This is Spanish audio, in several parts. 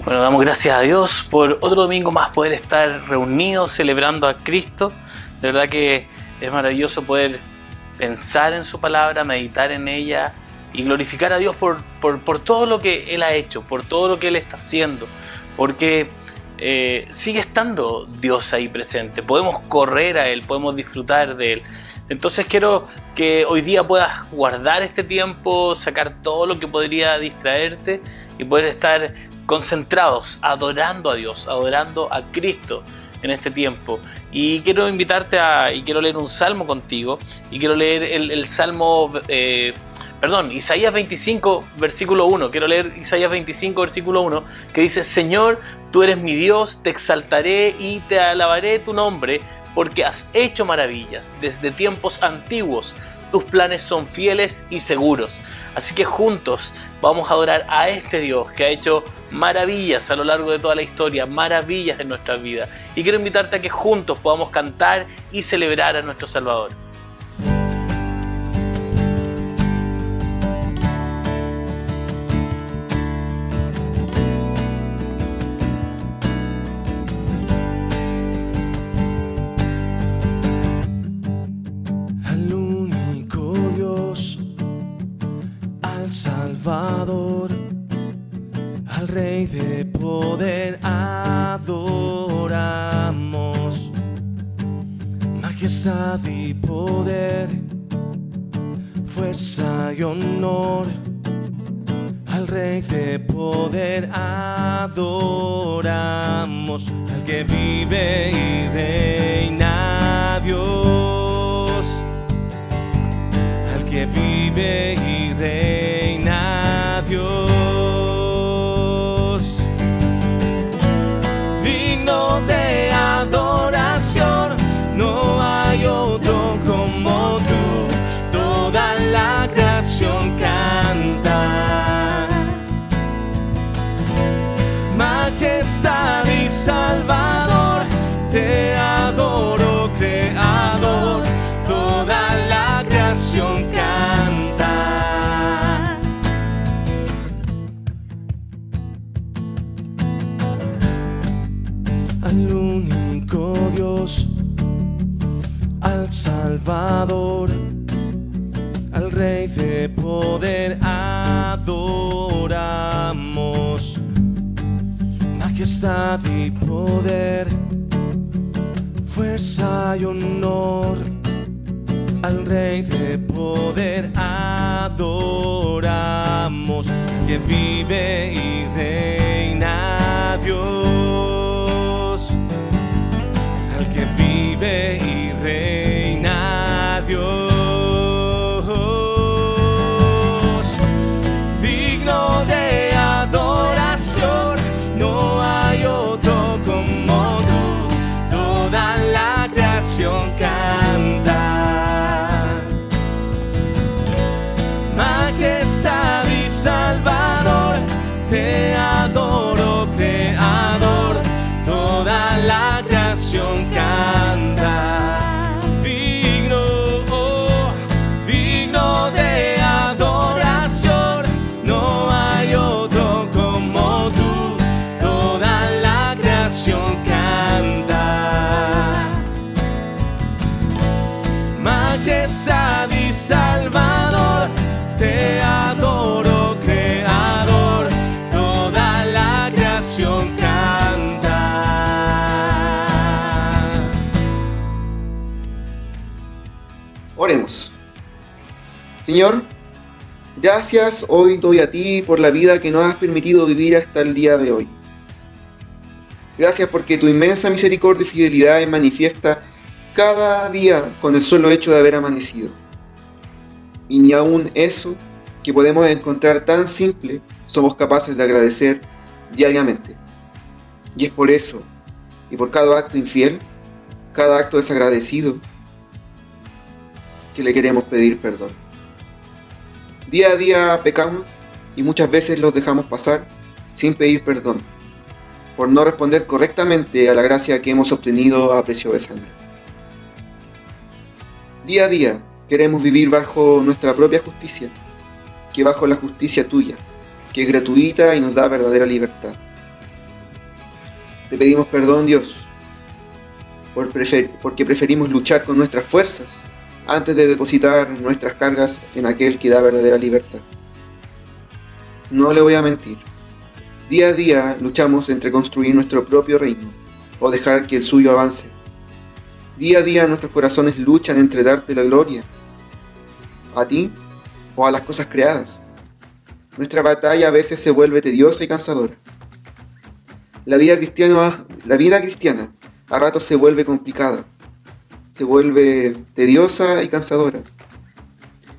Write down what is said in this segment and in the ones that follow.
Bueno, damos gracias a Dios por otro domingo más poder estar reunidos celebrando a Cristo. De verdad que es maravilloso poder pensar en su palabra, meditar en ella y glorificar a Dios por todo lo que Él ha hecho, por todo lo que Él está haciendo, porque sigue estando Dios ahí presente. Podemos correr a Él, podemos disfrutar de Él. Entonces quiero que hoy día puedas guardar este tiempo, sacar todo lo que podría distraerte y poder estar concentrados, adorando a Dios, adorando a Cristo en este tiempo. Y quiero invitarte y quiero leer un salmo contigo, y quiero leer el salmo, Isaías 25, versículo 1. Quiero leer Isaías 25, versículo 1, que dice: Señor, tú eres mi Dios, te exaltaré y te alabaré tu nombre, porque has hecho maravillas desde tiempos antiguos. Tus planes son fieles y seguros. Así que juntos vamos a adorar a este Dios que ha hecho maravillas a lo largo de toda la historia, maravillas en nuestras vidas. Y quiero invitarte a que juntos podamos cantar y celebrar a nuestro Salvador. Salvador, al Rey de poder adoramos, majestad y poder, fuerza y honor, al Rey de poder adoramos, al que vive y reina Dios, al que vive y reina Dios, digno de adoración, no hay otro como tú, toda la creación canta, majestad y Salvador, te adoro, Creador, toda la creación canta. Al único Dios, al Salvador, al Rey de poder adoramos, majestad y poder, fuerza y honor, al Rey de poder adoramos, que vive y reina Dios, al que vive y reina Dios, digno de adoración, no hay otro como tú, toda la creación canta, majestad y Salvador, te adoro, Creador, toda la creación canta, digno de adoración, no hay otro como tú, toda la creación canta, majestad y Salvador, te adoro, Creador, toda la creación canta. Oremos. Señor, gracias hoy doy a ti por la vida que nos has permitido vivir hasta el día de hoy. Gracias porque tu inmensa misericordia y fidelidad es manifiesta cada día con el solo hecho de haber amanecido. Y ni aun eso que podemos encontrar tan simple somos capaces de agradecer diariamente. Y es por eso, y por cada acto infiel, cada acto desagradecido, que le queremos pedir perdón. Día a día pecamos y muchas veces los dejamos pasar sin pedir perdón, por no responder correctamente a la gracia que hemos obtenido a precio de sangre. Día a día queremos vivir bajo nuestra propia justicia, que bajo la justicia tuya, que es gratuita y nos da verdadera libertad. Te pedimos perdón, Dios, porque preferimos luchar con nuestras fuerzas antes de depositar nuestras cargas en aquel que da verdadera libertad. No le voy a mentir. Día a día luchamos entre construir nuestro propio reino o dejar que el suyo avance. Día a día nuestros corazones luchan entre darte la gloria a ti o a las cosas creadas. Nuestra batalla a veces se vuelve tediosa y cansadora. La vida cristiana a ratos se vuelve complicada, se vuelve tediosa y cansadora.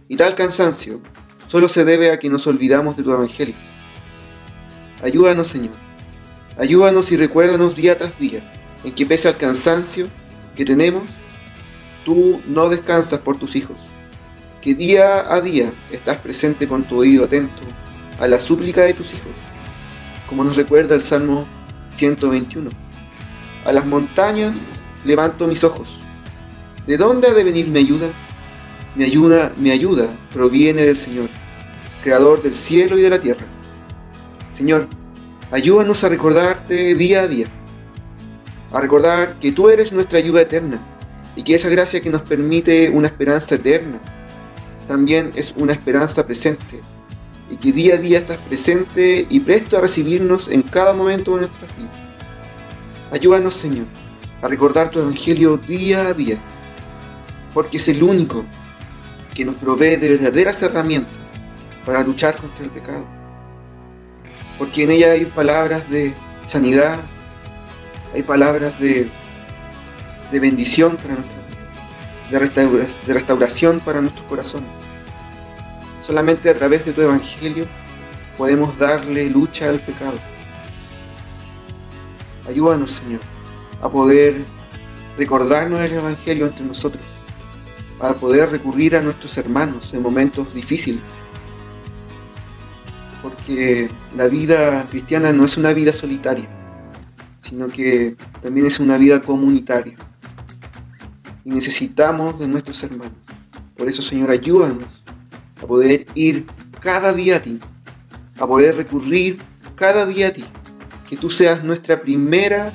Y tal cansancio solo se debe a que nos olvidamos de tu evangelio. Ayúdanos, Señor. Ayúdanos y recuérdanos día tras día en que pese al cansancio que tenemos, tú no descansas por tus hijos. Que día a día estás presente con tu oído atento a la súplica de tus hijos, como nos recuerda el Salmo 121. A las montañas levanto mis ojos. ¿De dónde ha de venir mi ayuda? Mi ayuda proviene del Señor, creador del cielo y de la tierra. Señor, ayúdanos a recordarte día a día, a recordar que tú eres nuestra ayuda eterna y que esa gracia que nos permite una esperanza eterna también es una esperanza presente, y que día a día estás presente y presto a recibirnos en cada momento de nuestras vidas. Ayúdanos, Señor, a recordar tu evangelio día a día, porque es el único que nos provee de verdaderas herramientas para luchar contra el pecado. Porque en ella hay palabras de sanidad, hay palabras de bendición para nuestra vida, de restauración para nuestros corazones. Solamente a través de tu evangelio podemos darle lucha al pecado. Ayúdanos, Señor, a poder recordarnos el evangelio entre nosotros, a poder recurrir a nuestros hermanos en momentos difíciles. Porque la vida cristiana no es una vida solitaria, sino que también es una vida comunitaria. Y necesitamos de nuestros hermanos. Por eso, Señor, ayúdanos a poder ir cada día a ti, a poder recurrir cada día a ti. Que tú seas nuestra primera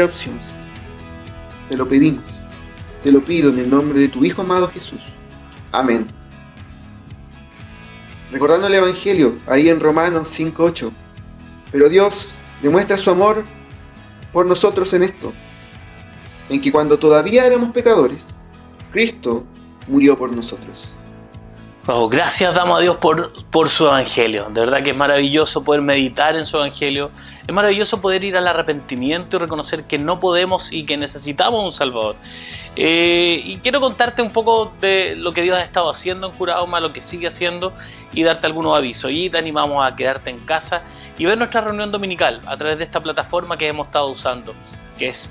opción. Te lo pedimos, te lo pido en el nombre de tu Hijo amado Jesús. Amén. Recordando el Evangelio, ahí en Romanos 5:8. Pero Dios demuestra su amor por nosotros en esto, en que cuando todavía éramos pecadores, Cristo murió por nosotros. Wow, gracias damos a Dios por su evangelio. De verdad que es maravilloso poder meditar en su evangelio. Es maravilloso poder ir al arrepentimiento y reconocer que no podemos y que necesitamos un Salvador. Y quiero contarte un poco de lo que Dios ha estado haciendo en Curauma, lo que sigue haciendo, y darte algunos avisos. Y te animamos a quedarte en casa y ver nuestra reunión dominical a través de esta plataforma que hemos estado usando, que es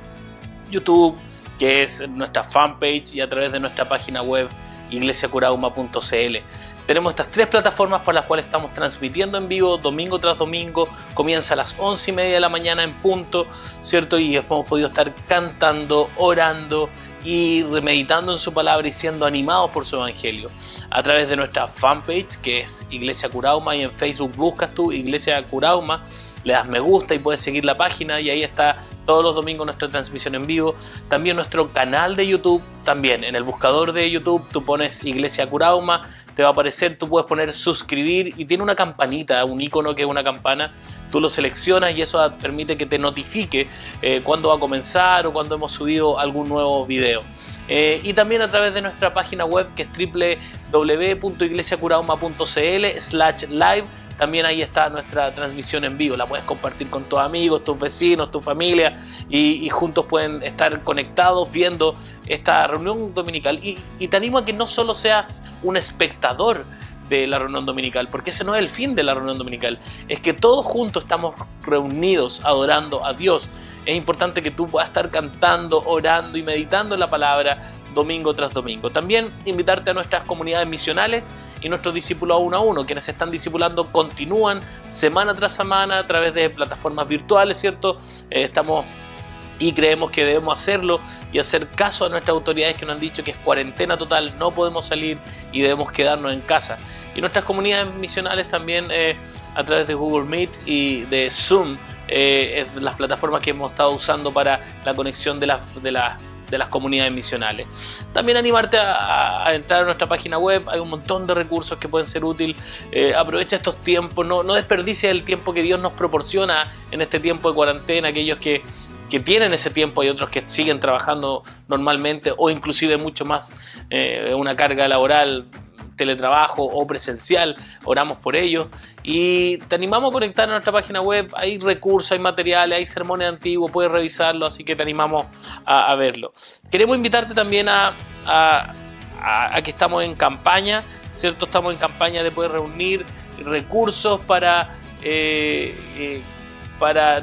YouTube, que es nuestra fanpage, y a través de nuestra página web iglesiacurauma.cl. Tenemos estas tres plataformas por las cuales estamos transmitiendo en vivo domingo tras domingo. Comienza a las 11:30 de la mañana en punto, ¿cierto? Y hemos podido estar cantando, orando y meditando en su palabra y siendo animados por su evangelio a través de nuestra fanpage, que es Iglesia Curauma, y en Facebook buscas tú Iglesia Curauma, le das me gusta y puedes seguir la página, y ahí está todos los domingos nuestra transmisión en vivo. También nuestro canal de YouTube, también en el buscador de YouTube tú pones Iglesia Curauma, te va a aparecer, tú puedes poner suscribir y tiene una campanita, un icono que es una campana, tú lo seleccionas y eso permite que te notifique cuando va a comenzar o cuando hemos subido algún nuevo video. Y también a través de nuestra página web, que es www.iglesiacurauma.cl/live. También ahí está nuestra transmisión en vivo, la puedes compartir con tus amigos, tus vecinos, tu familia, y juntos pueden estar conectados viendo esta reunión dominical. Y te animo a que no solo seas un espectador de la reunión dominical, porque ese no es el fin de la reunión dominical, es que todos juntos estamos reunidos adorando a Dios. Es importante que tú puedas estar cantando, orando y meditando en la palabra domingo tras domingo. También invitarte a nuestras comunidades misionales y nuestros discípulos 1 a 1, quienes se están discipulando, continúan semana tras semana a través de plataformas virtuales, ¿cierto? Estamos y creemos que debemos hacerlo y hacer caso a nuestras autoridades que nos han dicho que es cuarentena total, no podemos salir y debemos quedarnos en casa. Y nuestras comunidades misionales también a través de Google Meet y de Zoom es las plataformas que hemos estado usando para la conexión de las comunidades misionales. También animarte a entrar a nuestra página web. Hay un montón de recursos que pueden ser útiles. Aprovecha estos tiempos, no desperdicies el tiempo que Dios nos proporciona en este tiempo de cuarentena. Aquellos que tienen ese tiempo, hay otros que siguen trabajando normalmente o inclusive mucho más, una carga laboral, teletrabajo o presencial. Oramos por ellos y te animamos a conectar a nuestra página web. Hay recursos, hay materiales, hay sermones antiguos, puedes revisarlo, así que te animamos a verlo. Queremos invitarte también a que estamos en campaña, ¿cierto? Estamos en campaña de poder reunir recursos para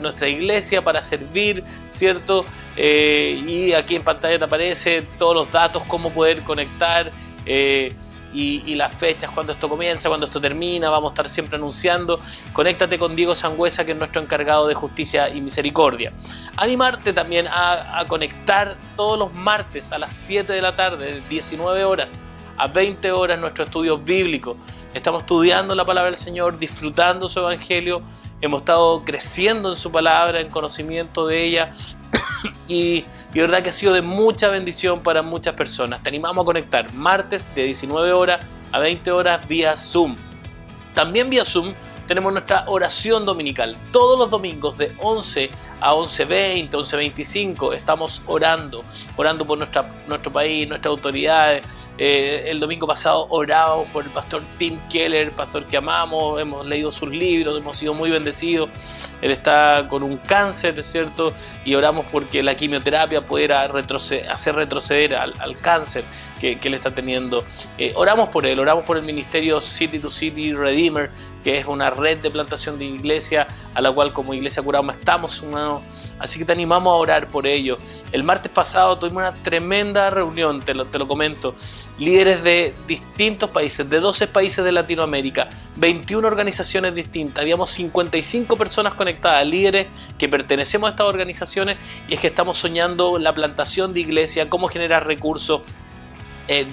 nuestra iglesia, para servir, ¿cierto? Y aquí en pantalla te aparece todos los datos, cómo poder conectar, y las fechas, cuando esto comienza, cuando esto termina. Vamos a estar siempre anunciando. Conéctate con Diego Sangüesa, que es nuestro encargado de justicia y misericordia. Animarte también a conectar todos los martes a las 7 de la tarde, 19 horas a 20 horas, nuestro estudio bíblico. Estamos estudiando la palabra del Señor, disfrutando su evangelio. Hemos estado creciendo en su palabra, en conocimiento de ella. Y de verdad que ha sido de mucha bendición para muchas personas. Te animamos a conectar martes de 19 horas a 20 horas vía Zoom. También vía Zoom tenemos nuestra oración dominical. Todos los domingos de 11 a 11:20, 11:25 estamos orando por nuestro país, nuestras autoridades. El domingo pasado oramos por el pastor Tim Keller, pastor que amamos, hemos leído sus libros, hemos sido muy bendecidos. Él está con un cáncer, ¿cierto? Y oramos porque la quimioterapia pudiera hacer retroceder al cáncer que él está teniendo. Oramos por él, oramos por el ministerio City to City Redeemer, que es una red de plantación de iglesia a la cual como Iglesia Curauma estamos sumados. Así que te animamos a orar por ello. El martes pasado tuvimos una tremenda reunión, te lo comento. Líderes de distintos países, de 12 países de Latinoamérica, 21 organizaciones distintas. Habíamos 55 personas conectadas, líderes que pertenecemos a estas organizaciones, y es que estamos soñando la plantación de iglesia, cómo generar recursos,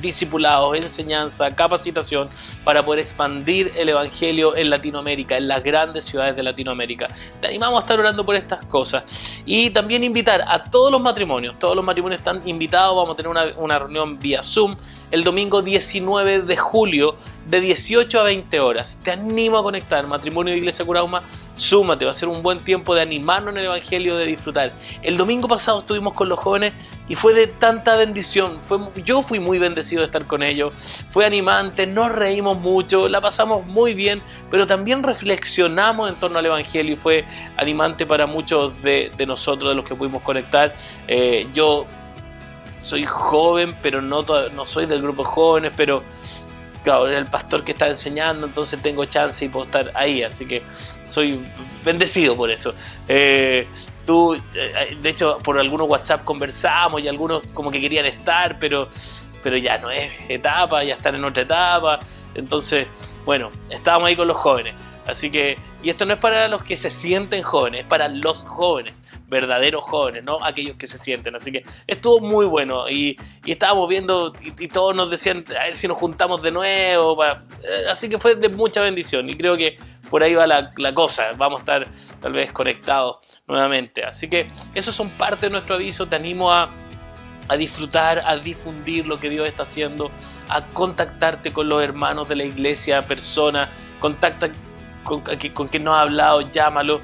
discipulados, enseñanza, capacitación para poder expandir el evangelio en Latinoamérica, en las grandes ciudades de Latinoamérica. Te animamos a estar orando por estas cosas y también invitar a todos los matrimonios. Todos los matrimonios están invitados. Vamos a tener una reunión vía Zoom el domingo 19 de julio de 18 a 20 horas. Te animo a conectar, matrimonio de Iglesia Curauma. Súmate, va a ser un buen tiempo de animarnos en el evangelio, de disfrutar. El domingo pasado estuvimos con los jóvenes y fue de tanta bendición. Yo fui muy bendecido de estar con ellos. Fue animante, nos reímos mucho, la pasamos muy bien, pero también reflexionamos en torno al evangelio y fue animante para muchos de nosotros, de los que pudimos conectar. Yo soy joven, pero no soy del grupo de jóvenes, pero claro, era el pastor que está enseñando, entonces tengo chance y puedo estar ahí, así que soy bendecido por eso. De hecho, por algunos WhatsApp conversamos y algunos como que querían estar, pero ya no es etapa, ya están en otra etapa. Entonces, bueno, estábamos ahí con los jóvenes. Así que, y esto no es para los que se sienten jóvenes, es para los jóvenes, verdaderos jóvenes, no aquellos que se sienten. Así que estuvo muy bueno y estábamos viendo y todos nos decían a ver si nos juntamos de nuevo. Así que fue de mucha bendición y creo que por ahí va la cosa. Vamos a estar tal vez conectados nuevamente. Así que esos son parte de nuestro aviso. Te animo a disfrutar, a difundir lo que Dios está haciendo, a contactarte con los hermanos de la iglesia, personas, contacta con quien nos ha hablado, llámalo.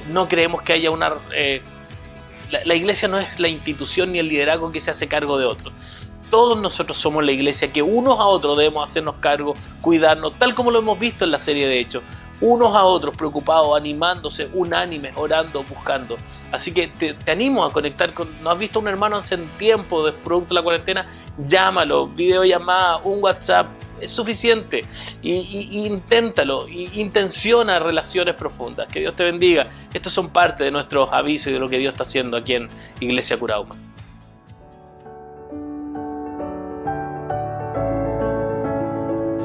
No creemos que haya una... la iglesia no es la institución ni el liderazgo que se hace cargo de otros. Todos nosotros somos la iglesia que unos a otros debemos hacernos cargo, cuidarnos, tal como lo hemos visto en la serie de Hechos. Unos a otros, preocupados, animándose, unánimes, orando, buscando. Así que te animo a conectar con... ¿No has visto a un hermano hace tiempo, de producto de la cuarentena? Llámalo, videollamada, un WhatsApp, es suficiente. Y inténtalo, intenciona relaciones profundas. Que Dios te bendiga. Estos son parte de nuestros avisos y de lo que Dios está haciendo aquí en Iglesia Curauma.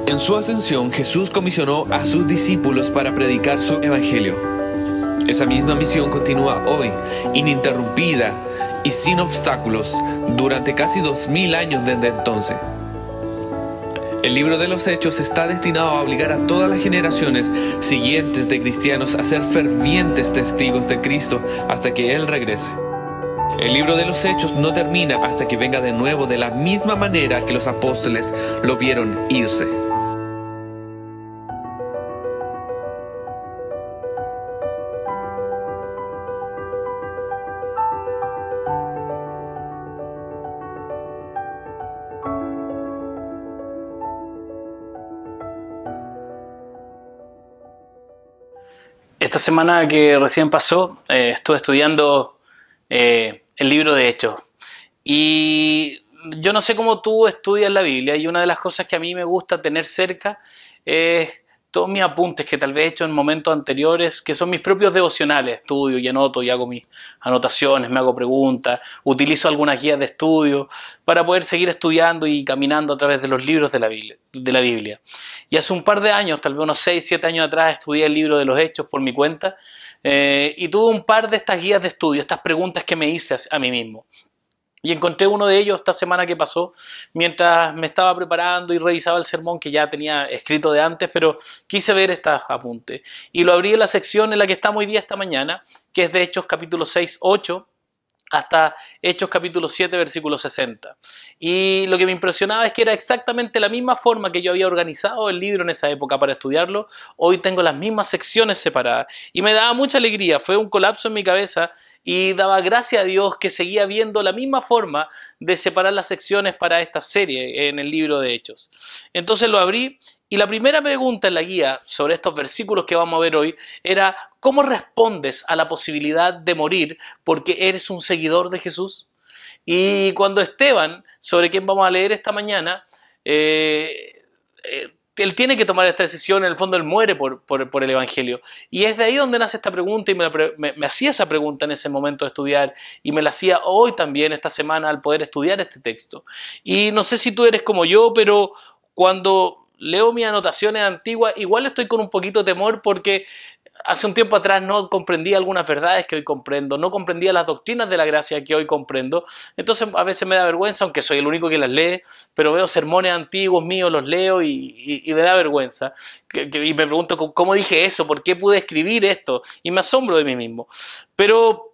En su ascensión, Jesús comisionó a sus discípulos para predicar su evangelio. Esa misma misión continúa hoy, ininterrumpida y sin obstáculos, durante casi 2000 años desde entonces. El libro de los Hechos está destinado a obligar a todas las generaciones siguientes de cristianos a ser fervientes testigos de Cristo hasta que Él regrese. El libro de los Hechos no termina hasta que venga de nuevo de la misma manera que los apóstoles lo vieron irse. Esta semana que recién pasó, estuve estudiando el libro de Hechos. Y yo no sé cómo tú estudias la Biblia, y una de las cosas que a mí me gusta tener cerca es todos mis apuntes que tal vez he hecho en momentos anteriores, que son mis propios devocionales. Estudio y anoto y hago mis anotaciones, me hago preguntas, utilizo algunas guías de estudio para poder seguir estudiando y caminando a través de los libros de la Biblia. Y hace un par de años, tal vez unos 6, 7 años atrás, estudié el libro de los Hechos por mi cuenta y tuve un par de estas guías de estudio, estas preguntas que me hice a mí mismo. Y encontré uno de ellos esta semana que pasó, mientras me estaba preparando y revisaba el sermón que ya tenía escrito de antes, pero quise ver estos apuntes. Y lo abrí en la sección en la que estamos hoy día esta mañana, que es de Hechos capítulo 6, 8, hasta Hechos capítulo 7, versículo 60. Y lo que me impresionaba es que era exactamente la misma forma que yo había organizado el libro en esa época para estudiarlo. Hoy tengo las mismas secciones separadas y me daba mucha alegría. Fue un colapso en mi cabeza y daba gracias a Dios que seguía viendo la misma forma de separar las secciones para esta serie en el libro de Hechos. Entonces lo abrí y la primera pregunta en la guía sobre estos versículos que vamos a ver hoy era: ¿cómo respondes a la posibilidad de morir porque eres un seguidor de Jesús? Y cuando Esteban, sobre quien vamos a leer esta mañana, él tiene que tomar esta decisión, en el fondo él muere por el Evangelio. Y es de ahí donde nace esta pregunta, y me hacía esa pregunta en ese momento de estudiar, y me la hacía hoy también, esta semana, al poder estudiar este texto. Y no sé si tú eres como yo, pero cuando leo mis anotaciones antiguas, igual estoy con un poquito de temor porque hace un tiempo atrás no comprendía algunas verdades que hoy comprendo, no comprendía las doctrinas de la gracia que hoy comprendo. Entonces a veces me da vergüenza, aunque soy el único que las lee, pero veo sermones antiguos míos, los leo y me da vergüenza. Y me pregunto cómo dije eso, por qué pude escribir esto, y me asombro de mí mismo. Pero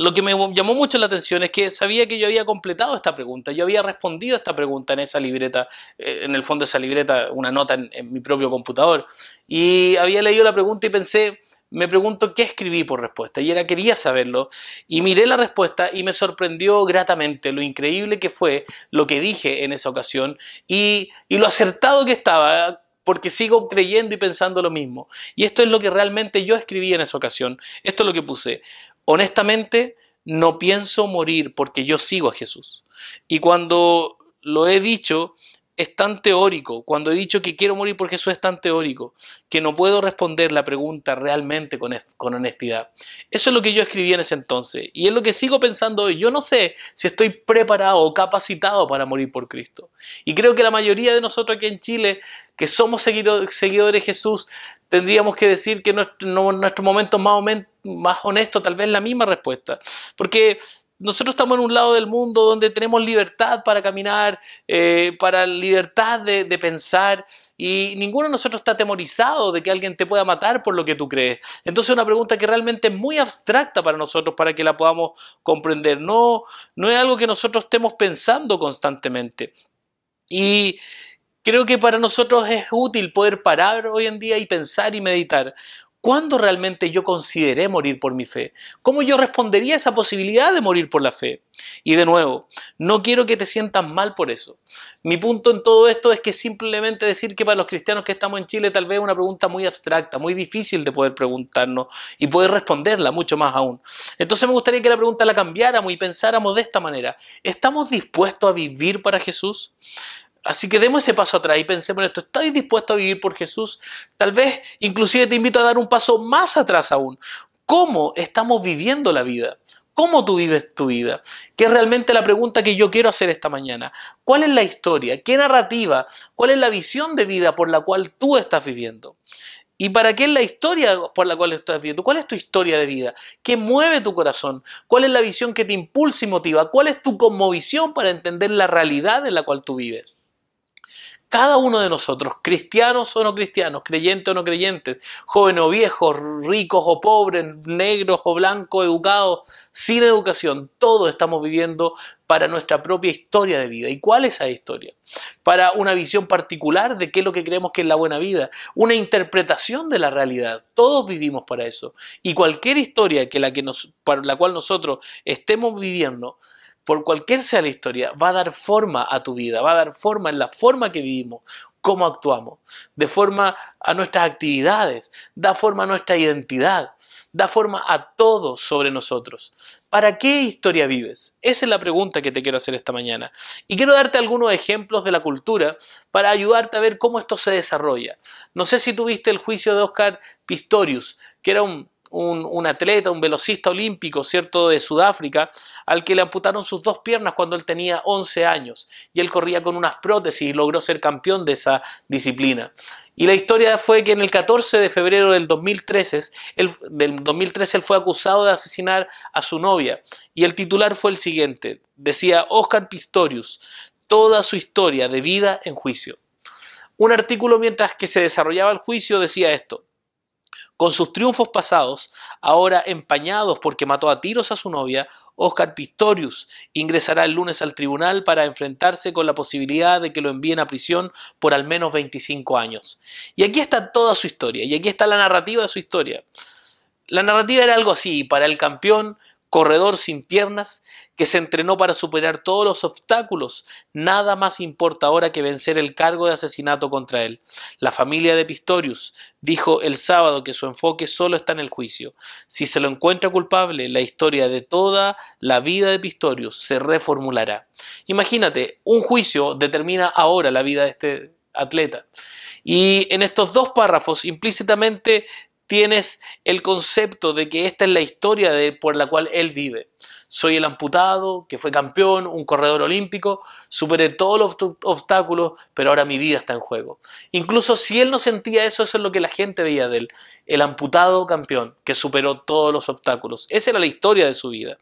lo que me llamó mucho la atención es que sabía que yo había completado esta pregunta, yo había respondido a esta pregunta en esa libreta, en el fondo de esa libreta, una nota en mi propio computador, y había leído la pregunta y pensé, me pregunto qué escribí por respuesta, y quería saberlo, y miré la respuesta y me sorprendió gratamente lo increíble que fue lo que dije en esa ocasión y lo acertado que estaba, porque sigo creyendo y pensando lo mismo. Y esto es lo que realmente yo escribí en esa ocasión, esto es lo que puse: honestamente, no pienso morir porque yo sigo a Jesús. Y cuando lo he dicho, es tan teórico. Cuando he dicho que quiero morir por Jesús, es tan teórico que no puedo responder la pregunta realmente con honestidad. Eso es lo que yo escribí en ese entonces. Y es lo que sigo pensando hoy. Yo no sé si estoy preparado o capacitado para morir por Cristo. Y creo que la mayoría de nosotros aquí en Chile, que somos seguidores de Jesús, tendríamos que decir que nuestro momento más honesto tal vez la misma respuesta. Porque nosotros estamos en un lado del mundo donde tenemos libertad para caminar, para libertad de pensar, y ninguno de nosotros está atemorizado de que alguien te pueda matar por lo que tú crees. Entonces es una pregunta que realmente es muy abstracta para nosotros, para que la podamos comprender. No es algo que nosotros estemos pensando constantemente. Y creo que para nosotros es útil poder parar hoy en día y pensar y meditar. ¿Cuándo realmente yo consideré morir por mi fe? ¿Cómo yo respondería a esa posibilidad de morir por la fe? Y de nuevo, no quiero que te sientas mal por eso. Mi punto en todo esto es que simplemente decir que para los cristianos que estamos en Chile tal vez es una pregunta muy abstracta, muy difícil de poder preguntarnos y poder responderla mucho más aún. Entonces me gustaría que la pregunta la cambiáramos y pensáramos de esta manera: ¿estamos dispuestos a vivir para Jesús? Así que demos ese paso atrás y pensemos en esto. ¿Estás dispuesto a vivir por Jesús? Tal vez inclusive te invito a dar un paso más atrás aún. ¿Cómo estamos viviendo la vida? ¿Cómo tú vives tu vida? Que es realmente la pregunta que yo quiero hacer esta mañana. ¿Cuál es la historia? ¿Qué narrativa? ¿Cuál es la visión de vida por la cual tú estás viviendo? ¿Y para qué es la historia por la cual estás viviendo? ¿Cuál es tu historia de vida? ¿Qué mueve tu corazón? ¿Cuál es la visión que te impulsa y motiva? ¿Cuál es tu cosmovisión para entender la realidad en la cual tú vives? Cada uno de nosotros, cristianos o no cristianos, creyentes o no creyentes, jóvenes o viejos, ricos o pobres, negros o blancos, educados, sin educación, todos estamos viviendo para nuestra propia historia de vida. ¿Y cuál es esa historia? Para una visión particular de qué es lo que creemos que es la buena vida, una interpretación de la realidad. Todos vivimos para eso. Y cualquier historia para la cual nosotros estemos viviendo, por cualquier sea la historia, va a dar forma a tu vida, va a dar forma en la forma que vivimos, cómo actuamos, de forma a nuestras actividades, da forma a nuestra identidad, da forma a todo sobre nosotros. ¿Para qué historia vives? Esa es la pregunta que te quiero hacer esta mañana. Y quiero darte algunos ejemplos de la cultura para ayudarte a ver cómo esto se desarrolla. No sé si tuviste el juicio de Oscar Pistorius, que era un atleta, un velocista olímpico, ¿cierto?, de Sudáfrica, al que le amputaron sus 2 piernas cuando él tenía 11 años. Y él corría con unas prótesis y logró ser campeón de esa disciplina. Y la historia fue que en el 14 de febrero del 2013, él fue acusado de asesinar a su novia. Y el titular fue el siguiente. Decía: Oscar Pistorius, toda su historia de vida en juicio. Un artículo mientras que se desarrollaba el juicio decía esto: con sus triunfos pasados, ahora empañados porque mató a tiros a su novia, Oscar Pistorius ingresará el lunes al tribunal para enfrentarse con la posibilidad de que lo envíen a prisión por al menos 25 años. Y aquí está toda su historia, y aquí está la narrativa de su historia. La narrativa era algo así: para el campeón, corredor sin piernas, que se entrenó para superar todos los obstáculos, nada más importa ahora que vencer el cargo de asesinato contra él. La familia de Pistorius dijo el sábado que su enfoque solo está en el juicio. Si se lo encuentra culpable, la historia de toda la vida de Pistorius se reformulará. Imagínate, un juicio determina ahora la vida de este atleta. Y en estos 2 párrafos implícitamente tienes el concepto de que esta es la historia por la cual él vive. Soy el amputado, que fue campeón, un corredor olímpico, superé todos los obstáculos, pero ahora mi vida está en juego. Incluso si él no sentía eso, eso es lo que la gente veía de él. El amputado campeón, que superó todos los obstáculos. Esa era la historia de su vida.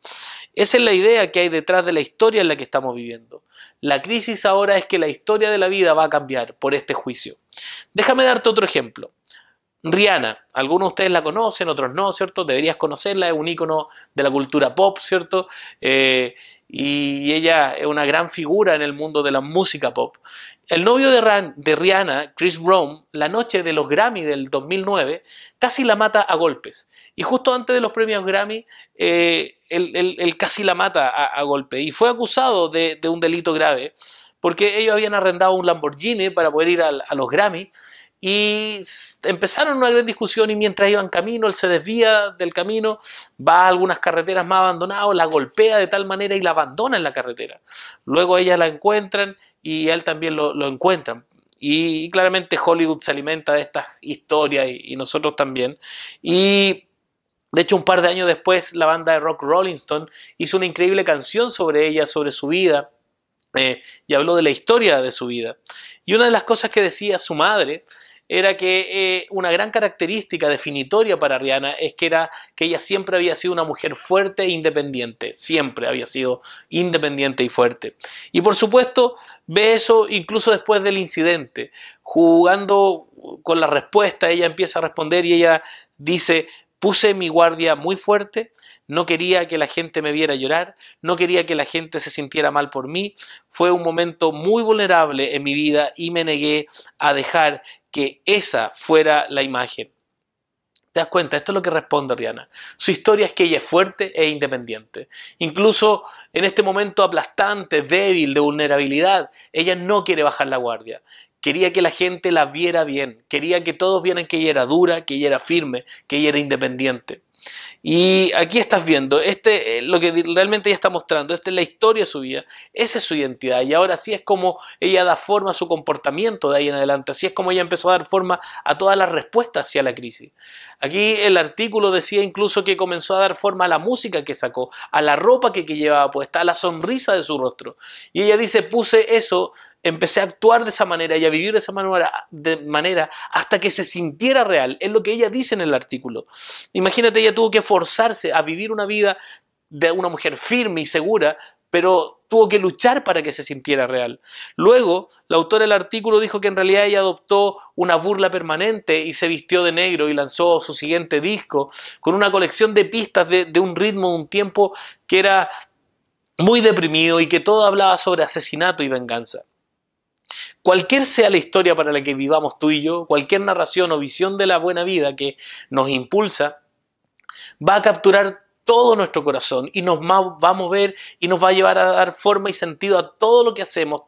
Esa es la idea que hay detrás de la historia en la que estamos viviendo. La crisis ahora es que la historia de la vida va a cambiar por este juicio. Déjame darte otro ejemplo. Rihanna, algunos de ustedes la conocen, otros no, ¿cierto? Deberías conocerla, es un ícono de la cultura pop, ¿cierto? Y ella es una gran figura en el mundo de la música pop. El novio de Rihanna, Chris Brown, la noche de los Grammy del 2009, casi la mata a golpes. Y justo antes de los premios Grammy, él casi la mata a golpes. Y fue acusado de un delito grave, porque ellos habían arrendado un Lamborghini para poder ir a los Grammy. Y empezaron una gran discusión, y mientras iban camino, él se desvía del camino, va a algunas carreteras más abandonadas, la golpea de tal manera y la abandona en la carretera. Luego ellas la encuentran y él también lo encuentran. Y claramente Hollywood se alimenta de estas historias y nosotros también. Y de hecho, un par de años después, la banda de rock Rolling Stone hizo una increíble canción sobre ella, sobre su vida. Y habló de la historia de su vida. Y una de las cosas que decía su madre era que una gran característica definitoria para Rihanna es que ella siempre había sido una mujer fuerte e independiente. Siempre había sido independiente y fuerte. Y por supuesto, ve eso incluso después del incidente. Jugando con la respuesta, ella empieza a responder y ella dice: puse mi guardia muy fuerte, no quería que la gente me viera llorar, no quería que la gente se sintiera mal por mí. Fue un momento muy vulnerable en mi vida y me negué a dejar que esa fuera la imagen. ¿Te das cuenta? Esto es lo que responde Rihanna. Su historia es que ella es fuerte e independiente. Incluso en este momento aplastante, débil, de vulnerabilidad, ella no quiere bajar la guardia. Quería que la gente la viera bien. Quería que todos vieran que ella era dura, que ella era firme, que ella era independiente. Y aquí estás viendo, lo que realmente ella está mostrando, esta es la historia de su vida, esa es su identidad, y ahora sí es como ella da forma a su comportamiento de ahí en adelante, así es como ella empezó a dar forma a todas las respuestas hacia la crisis. Aquí el artículo decía incluso que comenzó a dar forma a la música que sacó, a la ropa que llevaba puesta, a la sonrisa de su rostro, y ella dice: puse eso, empecé a actuar de esa manera y a vivir de esa manera hasta que se sintiera real. Es lo que ella dice en el artículo. Imagínate, ella tuvo que forzarse a vivir una vida de una mujer firme y segura pero tuvo que luchar para que se sintiera real. Luego, la autora del artículo dijo que en realidad ella adoptó una burla permanente y se vistió de negro y lanzó su siguiente disco con una colección de pistas de un ritmo, un tiempo que era muy deprimido y que todo hablaba sobre asesinato y venganza. Cualquier sea la historia para la que vivamos tú y yo, cualquier narración o visión de la buena vida que nos impulsa, va a capturar todo nuestro corazón y nos va a mover y nos va a llevar a dar forma y sentido a todo lo que hacemos,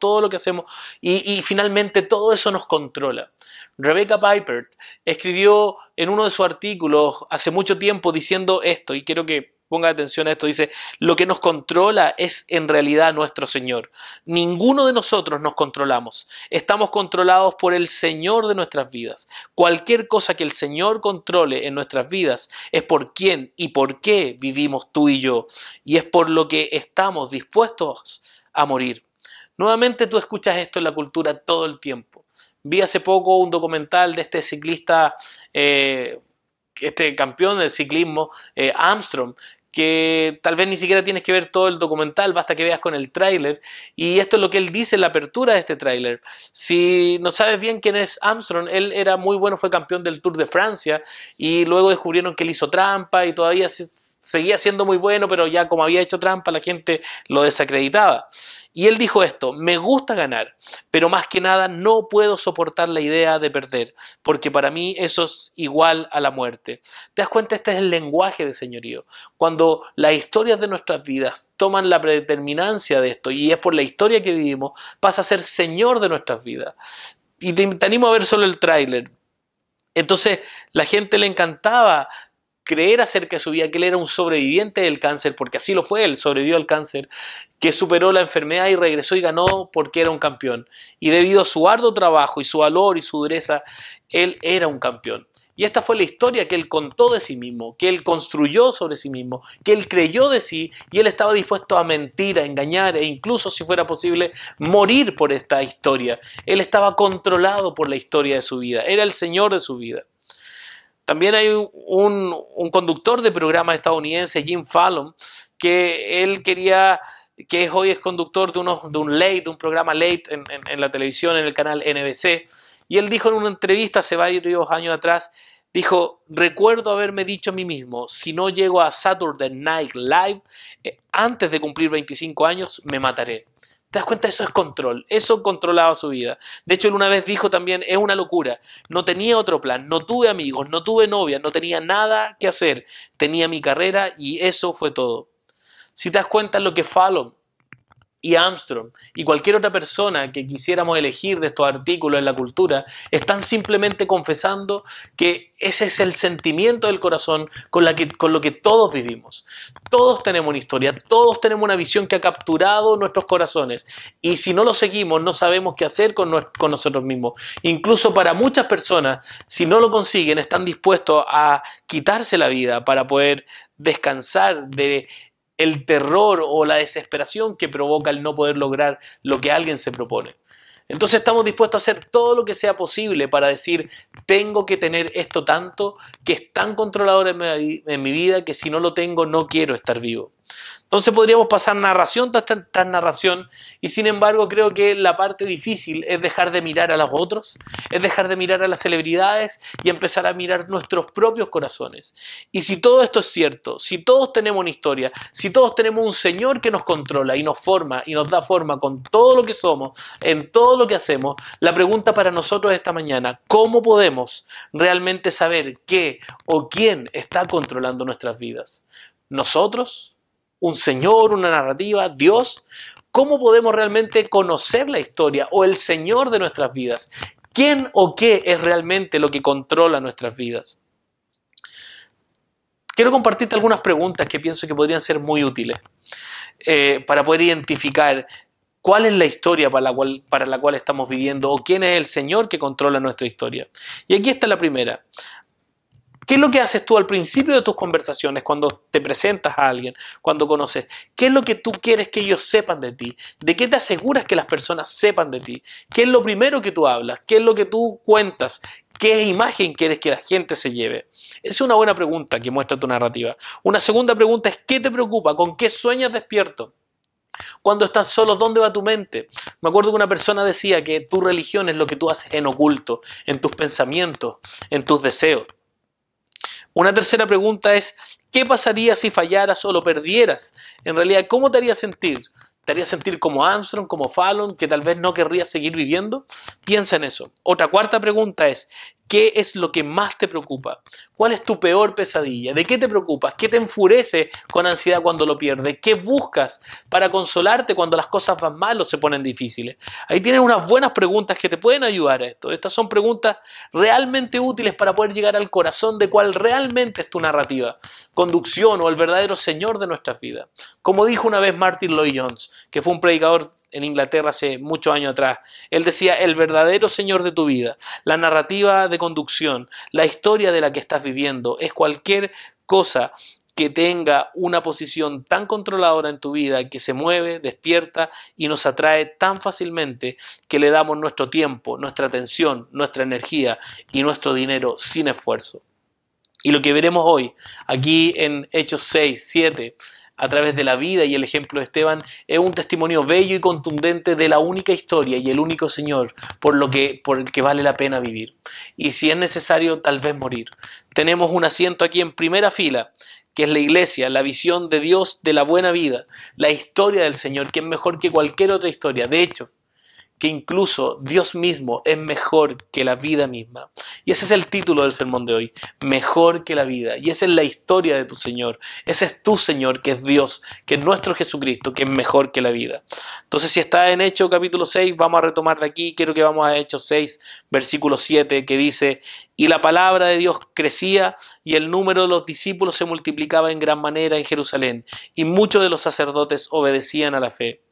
y finalmente todo eso nos controla. Rebecca Piper escribió en uno de sus artículos hace mucho tiempo diciendo esto, y quiero que ponga atención a esto, dice: lo que nos controla es en realidad nuestro Señor. Ninguno de nosotros nos controlamos. Estamos controlados por el Señor de nuestras vidas. Cualquier cosa que el Señor controle en nuestras vidas es por quién y por qué vivimos tú y yo. Y es por lo que estamos dispuestos a morir. Nuevamente tú escuchas esto en la cultura todo el tiempo. Vi hace poco un documental de este ciclista, este campeón del ciclismo, Armstrong, que tal vez ni siquiera tienes que ver todo el documental, basta que veas con el tráiler, y esto es lo que él dice en la apertura de este tráiler. Si no sabes bien quién es Armstrong, él era muy bueno, fue campeón del Tour de Francia, y luego descubrieron que él hizo trampa y todavía seguía siendo muy bueno, pero ya como había hecho trampa la gente lo desacreditaba. Y él dijo esto: me gusta ganar, pero más que nada no puedo soportar la idea de perder, porque para mí eso es igual a la muerte. ¿Te das cuenta? Este es el lenguaje del señorío. Cuando las historias de nuestras vidas toman la predeterminancia de esto, y es por la historia que vivimos, pasa a ser señor de nuestras vidas. Y te animo a ver solo el tráiler. Entonces, la gente le encantaba creer acerca de su vida, que él era un sobreviviente del cáncer, porque así lo fue, él sobrevivió al cáncer, que superó la enfermedad y regresó y ganó porque era un campeón. Y debido a su arduo trabajo y su valor y su dureza, él era un campeón. Y esta fue la historia que él contó de sí mismo, que él construyó sobre sí mismo, que él creyó de sí, y él estaba dispuesto a mentir, a engañar e incluso, si fuera posible, morir por esta historia. Él estaba controlado por la historia de su vida, era el señor de su vida. También hay un conductor de programa estadounidense, Jim Fallon, que él quería, que hoy es conductor de un programa late en la televisión, en el canal NBC, y él dijo en una entrevista hace varios años atrás, dijo: recuerdo haberme dicho a mí mismo, si no llego a Saturday Night Live antes de cumplir 25 años, me mataré. ¿Te das cuenta? Eso es control. Eso controlaba su vida. De hecho, él una vez dijo también: es una locura. No tenía otro plan. No tuve amigos, no tuve novia, no tenía nada que hacer. Tenía mi carrera y eso fue todo. Si te das cuenta, lo que Fallon y Armstrong y cualquier otra persona que quisiéramos elegir de estos artículos en la cultura están simplemente confesando que ese es el sentimiento del corazón con lo que todos vivimos. Todos tenemos una historia, todos tenemos una visión que ha capturado nuestros corazones, y si no lo seguimos no sabemos qué hacer con nosotros mismos. Incluso para muchas personas, si no lo consiguen, están dispuestos a quitarse la vida para poder descansar de el terror o la desesperación que provoca el no poder lograr lo que alguien se propone. Entonces estamos dispuestos a hacer todo lo que sea posible para decir: tengo que tener esto tanto, que es tan controlador en mi vida, que si no lo tengo no quiero estar vivo. Entonces podríamos pasar narración tras narración, y sin embargo creo que la parte difícil es dejar de mirar a los otros, es dejar de mirar a las celebridades y empezar a mirar nuestros propios corazones. Y si todo esto es cierto, si todos tenemos una historia, si todos tenemos un Señor que nos controla y nos forma y nos da forma con todo lo que somos, en todo lo que hacemos, la pregunta para nosotros esta mañana: ¿cómo podemos realmente saber qué o quién está controlando nuestras vidas? ¿Nosotros? ¿Un Señor? ¿Una narrativa? ¿Dios? ¿Cómo podemos realmente conocer la historia o el Señor de nuestras vidas? ¿Quién o qué es realmente lo que controla nuestras vidas? Quiero compartirte algunas preguntas que pienso que podrían ser muy útiles para poder identificar cuál es la historia para la cual estamos viviendo, o quién es el Señor que controla nuestra historia. Y aquí está la primera. ¿Qué es lo que haces tú al principio de tus conversaciones, cuando te presentas a alguien, cuando conoces? ¿Qué es lo que tú quieres que ellos sepan de ti? ¿De qué te aseguras que las personas sepan de ti? ¿Qué es lo primero que tú hablas? ¿Qué es lo que tú cuentas? ¿Qué imagen quieres que la gente se lleve? Esa es una buena pregunta que muestra tu narrativa. Una segunda pregunta es: ¿qué te preocupa? ¿Con qué sueñas despierto? Cuando estás solo, ¿dónde va tu mente? Me acuerdo que una persona decía que tu religión es lo que tú haces en oculto, en tus pensamientos, en tus deseos. Una tercera pregunta es, ¿qué pasaría si fallaras o lo perdieras? En realidad, ¿cómo te haría sentir? ¿Te haría sentir como Armstrong, como Fallon, que tal vez no querrías seguir viviendo? Piensa en eso. Otra cuarta pregunta es, ¿qué es lo que más te preocupa? ¿Cuál es tu peor pesadilla? ¿De qué te preocupas? ¿Qué te enfurece con ansiedad cuando lo pierdes? ¿Qué buscas para consolarte cuando las cosas van mal o se ponen difíciles? Ahí tienes unas buenas preguntas que te pueden ayudar a esto. Estas son preguntas realmente útiles para poder llegar al corazón de cuál realmente es tu narrativa, conducción o el verdadero Señor de nuestras vidas. Como dijo una vez Martin Lloyd-Jones, que fue un predicador en Inglaterra hace muchos años atrás. Él decía, el verdadero Señor de tu vida, la narrativa de conducción, la historia de la que estás viviendo, es cualquier cosa que tenga una posición tan controladora en tu vida, que se mueve, despierta y nos atrae tan fácilmente que le damos nuestro tiempo, nuestra atención, nuestra energía y nuestro dinero sin esfuerzo. Y lo que veremos hoy, aquí en Hechos 6, 7, a través de la vida y el ejemplo de Esteban, es un testimonio bello y contundente de la única historia y el único Señor por el que vale la pena vivir. Y si es necesario, tal vez morir. Tenemos un asiento aquí en primera fila, que es la iglesia, la visión de Dios de la buena vida, la historia del Señor, que es mejor que cualquier otra historia. De hecho, que incluso Dios mismo es mejor que la vida misma. Y ese es el título del sermón de hoy, mejor que la vida. Y esa es la historia de tu Señor. Ese es tu Señor, que es Dios, que es nuestro Jesucristo, que es mejor que la vida. Entonces, si está en Hechos capítulo 6, vamos a retomar de aquí. Quiero que vamos a Hechos 6, versículo 7, que dice, y la palabra de Dios crecía y el número de los discípulos se multiplicaba en gran manera en Jerusalén, y muchos de los sacerdotes obedecían a la fe.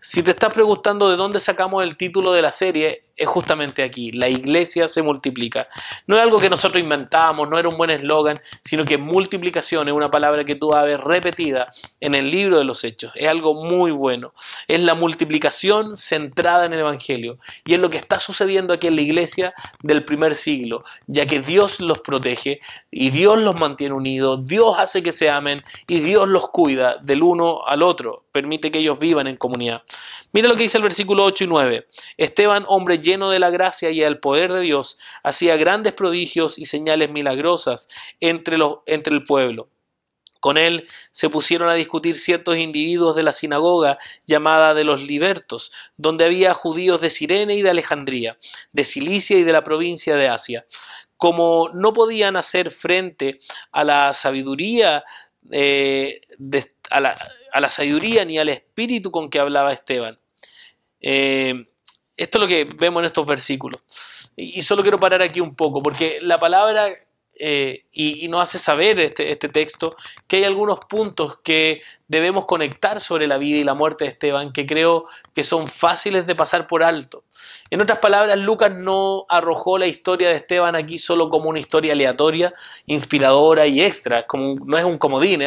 Si te estás preguntando de dónde sacamos el título de la serie, es justamente aquí, la iglesia se multiplica. No es algo que nosotros inventamos, no era un buen eslogan, sino que multiplicación es una palabra que tú vas a ver repetida en el libro de los Hechos. Es algo muy bueno. Es la multiplicación centrada en el Evangelio. Y es lo que está sucediendo aquí en la iglesia del primer siglo, ya que Dios los protege y Dios los mantiene unidos, Dios hace que se amen y Dios los cuida del uno al otro. Permite que ellos vivan en comunidad. Mira lo que dice el versículo 8 y 9. Esteban, hombre lleno de la gracia y del poder de Dios, hacía grandes prodigios y señales milagrosas entre el pueblo. Con él se pusieron a discutir ciertos individuos de la sinagoga llamada de los libertos, donde había judíos de Cirene y de Alejandría, de Cilicia y de la provincia de Asia. Como no podían hacer frente a la sabiduría a la sabiduría ni al espíritu con que hablaba Esteban. Esto es lo que vemos en estos versículos. Y solo quiero parar aquí un poco, porque la palabra, y nos hace saber este texto, que hay algunos puntos que debemos conectar sobre la vida y la muerte de Esteban, que creo que son fáciles de pasar por alto. En otras palabras, Lucas no arrojó la historia de Esteban aquí solo como una historia aleatoria, inspiradora y extra, no es un comodín,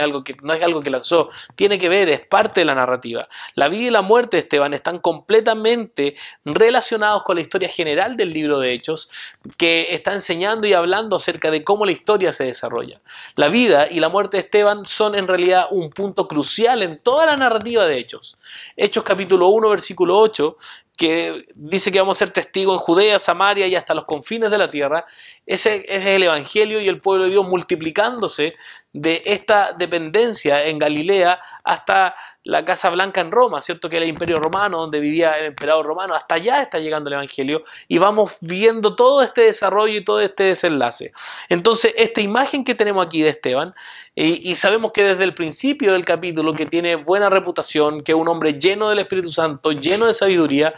no es algo que lanzó, tiene que ver, es parte de la narrativa. La vida y la muerte de Esteban están completamente relacionados con la historia general del libro de Hechos, que está enseñando y hablando acerca de cómo la historia se desarrolla. La vida y la muerte de Esteban son en realidad un punto crucial en toda la narrativa de Hechos. Hechos capítulo 1, versículo 8, que dice que vamos a ser testigos en Judea, Samaria y hasta los confines de la tierra. Ese es el Evangelio y el pueblo de Dios multiplicándose de esta dependencia en Galilea hasta la Casa Blanca en Roma, ¿cierto? Que era el Imperio Romano, donde vivía el emperador romano. Hasta allá está llegando el Evangelio y vamos viendo todo este desarrollo y todo este desenlace. Entonces, esta imagen que tenemos aquí de Esteban, y sabemos que desde el principio del capítulo, que tiene buena reputación, que es un hombre lleno del Espíritu Santo, lleno de sabiduría,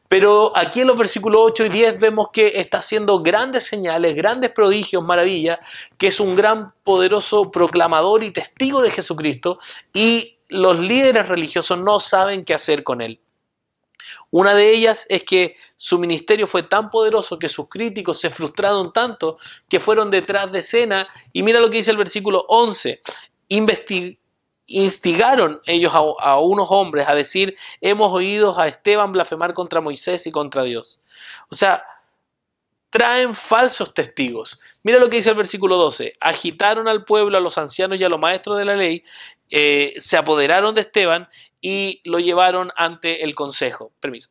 pero aquí en los versículos 8 y 10 vemos que está haciendo grandes señales, grandes prodigios, maravillas, que es un gran, poderoso proclamador y testigo de Jesucristo, y los líderes religiosos no saben qué hacer con él. Una de ellas es que su ministerio fue tan poderoso que sus críticos se frustraron tanto que fueron detrás de escena, y mira lo que dice el versículo 11, instigaron ellos a unos hombres a decir, hemos oído a Esteban blasfemar contra Moisés y contra Dios. O sea, traen falsos testigos. Mira lo que dice el versículo 12. Agitaron al pueblo, a los ancianos y a los maestros de la ley, se apoderaron de Esteban y lo llevaron ante el consejo. Permiso.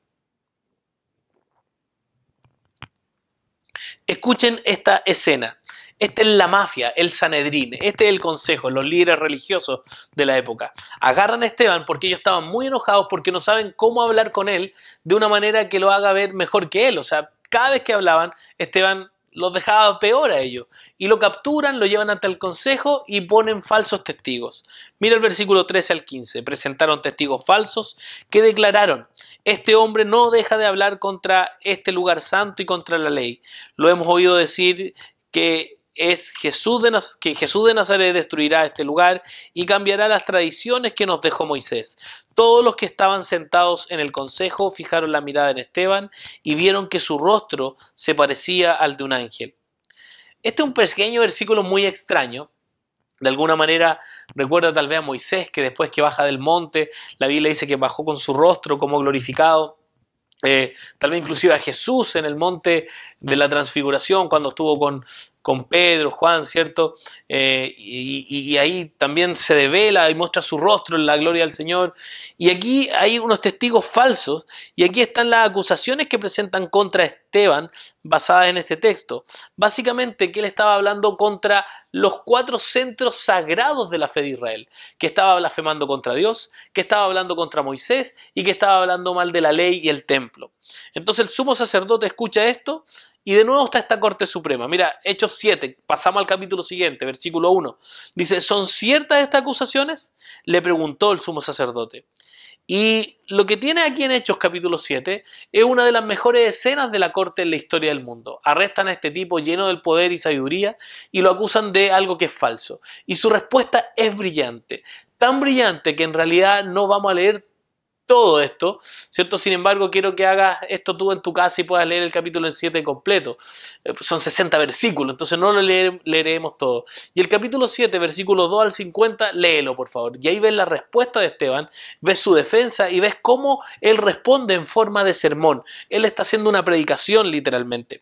Escuchen esta escena. Esta es la mafia, el Sanedrín, este es el consejo, los líderes religiosos de la época. Agarran a Esteban porque ellos estaban muy enojados porque no saben cómo hablar con él de una manera que lo haga ver mejor que él. O sea, cada vez que hablaban, Esteban los dejaba peor a ellos. Y lo capturan, lo llevan ante el consejo y ponen falsos testigos. Mira el versículo 13 al 15. Presentaron testigos falsos que declararon: este hombre no deja de hablar contra este lugar santo y contra la ley. Lo hemos oído decir que Jesús de Nazaret destruirá este lugar y cambiará las tradiciones que nos dejó Moisés. Todos los que estaban sentados en el consejo fijaron la mirada en Esteban y vieron que su rostro se parecía al de un ángel. Este es un pequeño versículo muy extraño. De alguna manera recuerda tal vez a Moisés, que después que baja del monte, la Biblia dice que bajó con su rostro como glorificado. Tal vez inclusive a Jesús en el monte de la transfiguración cuando estuvo con Pedro, Juan, ¿cierto? Y ahí también se devela y muestra su rostro en la gloria del Señor. Y aquí hay unos testigos falsos y aquí están las acusaciones que presentan contra Esteban basadas en este texto. Básicamente que él estaba hablando contra los 4 centros sagrados de la fe de Israel, que estaba blasfemando contra Dios, que estaba hablando contra Moisés y que estaba hablando mal de la ley y el templo. Entonces el sumo sacerdote escucha esto y de nuevo está esta Corte Suprema. Mira, Hechos 7, pasamos al capítulo siguiente, versículo 1. Dice: ¿son ciertas estas acusaciones?, le preguntó el sumo sacerdote. Y lo que tiene aquí en Hechos capítulo 7 es una de las mejores escenas de la corte en la historia del mundo. Arrestan a este tipo lleno del poder y sabiduría y lo acusan de algo que es falso. Y su respuesta es brillante. Tan brillante que en realidad no vamos a leer todo esto, ¿cierto? Sin embargo, quiero que hagas esto tú en tu casa y puedas leer el capítulo 7 completo. Son 60 versículos, entonces no lo leeremos todo. Y el capítulo 7, versículos 2 al 50, léelo, por favor. Y ahí ves la respuesta de Esteban, ves su defensa y ves cómo él responde en forma de sermón. Él está haciendo una predicación, literalmente.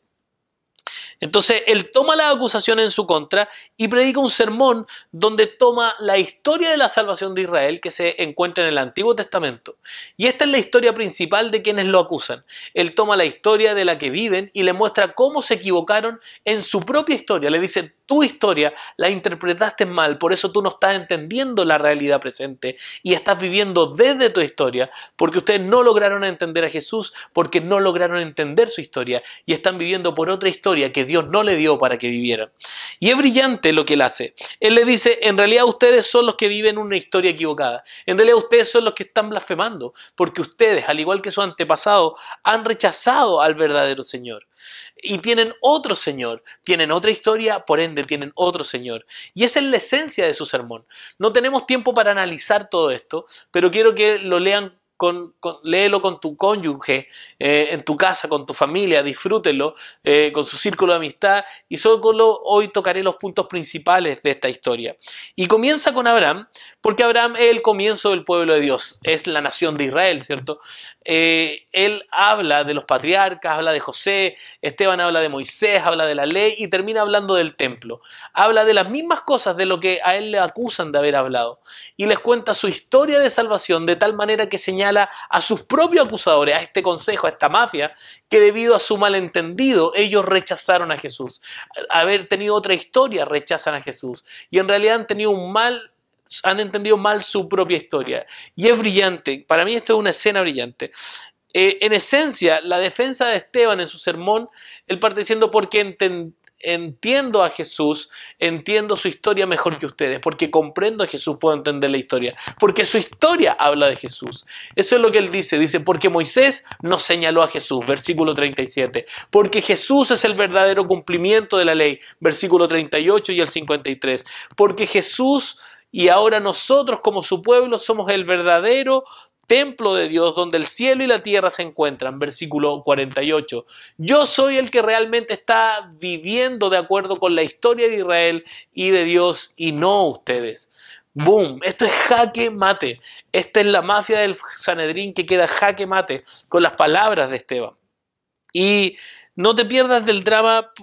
Entonces él toma la acusación en su contra y predica un sermón donde toma la historia de la salvación de Israel que se encuentra en el Antiguo Testamento. Y esta es la historia principal de quienes lo acusan. Él toma la historia de la que viven y le muestra cómo se equivocaron en su propia historia. Le dice: tu historia la interpretaste mal, por eso tú no estás entendiendo la realidad presente y estás viviendo desde tu historia, porque ustedes no lograron entender a Jesús, porque no lograron entender su historia y están viviendo por otra historia que Dios no le dio para que vivieran. Y es brillante lo que él hace. Él le dice: en realidad ustedes son los que viven una historia equivocada. En realidad ustedes son los que están blasfemando, porque ustedes, al igual que su antepasado, han rechazado al verdadero Señor. Y tienen otro Señor, tienen otra historia, por ende tienen otro Señor. Y esa es la esencia de su sermón. No tenemos tiempo para analizar todo esto, pero quiero que lo lean. Léelo con tu cónyuge, en tu casa, con tu familia, disfrútenlo, con su círculo de amistad, y solo hoy tocaré los puntos principales de esta historia. Y comienza con Abraham, porque Abraham es el comienzo del pueblo de Dios, es la nación de Israel, ¿cierto? Él habla de los patriarcas, habla de José, Esteban habla de Moisés, habla de la ley y termina hablando del templo. Habla de las mismas cosas de lo que a él le acusan de haber hablado y les cuenta su historia de salvación de tal manera que señala a sus propios acusadores, a este consejo, a esta mafia, que debido a su malentendido ellos rechazaron a Jesús. Haber tenido otra historia, rechazan a Jesús. Y en realidad han entendido mal su propia historia. Y es brillante. Para mí esto es una escena brillante. En esencia, la defensa de Esteban en su sermón, él parte diciendo: porque entiendo a Jesús, entiendo su historia mejor que ustedes, porque comprendo a Jesús, puedo entender la historia, porque su historia habla de Jesús. Eso es lo que él dice, porque Moisés nos señaló a Jesús, versículo 37, porque Jesús es el verdadero cumplimiento de la ley, versículo 38 y el 53, porque Jesús y ahora nosotros como su pueblo somos el verdadero templo de Dios donde el cielo y la tierra se encuentran, versículo 48. Yo soy el que realmente está viviendo de acuerdo con la historia de Israel y de Dios y no ustedes. ¡Boom! Esto es jaque mate. Esta es la mafia del Sanedrín que queda jaque mate con las palabras de Esteban. Y no te pierdas del drama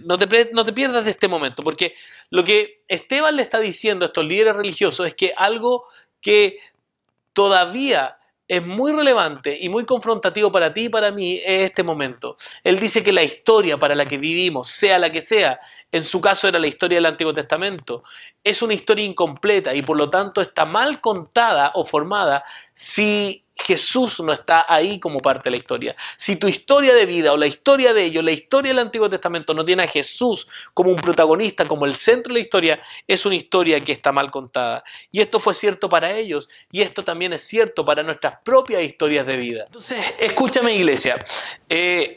no te pierdas de este momento, porque lo que Esteban le está diciendo a estos líderes religiosos es que algo que todavía es muy relevante y muy confrontativo para ti y para mí es este momento. Él dice que la historia para la que vivimos, sea la que sea, en su caso era la historia del Antiguo Testamento, es una historia incompleta y por lo tanto está mal contada o formada si Jesús no está ahí como parte de la historia. Si tu historia de vida o la historia de ellos, la historia del Antiguo Testamento no tiene a Jesús como un protagonista, como el centro de la historia, es una historia que está mal contada. Y esto fue cierto para ellos y esto también es cierto para nuestras propias historias de vida. Entonces, escúchame, iglesia,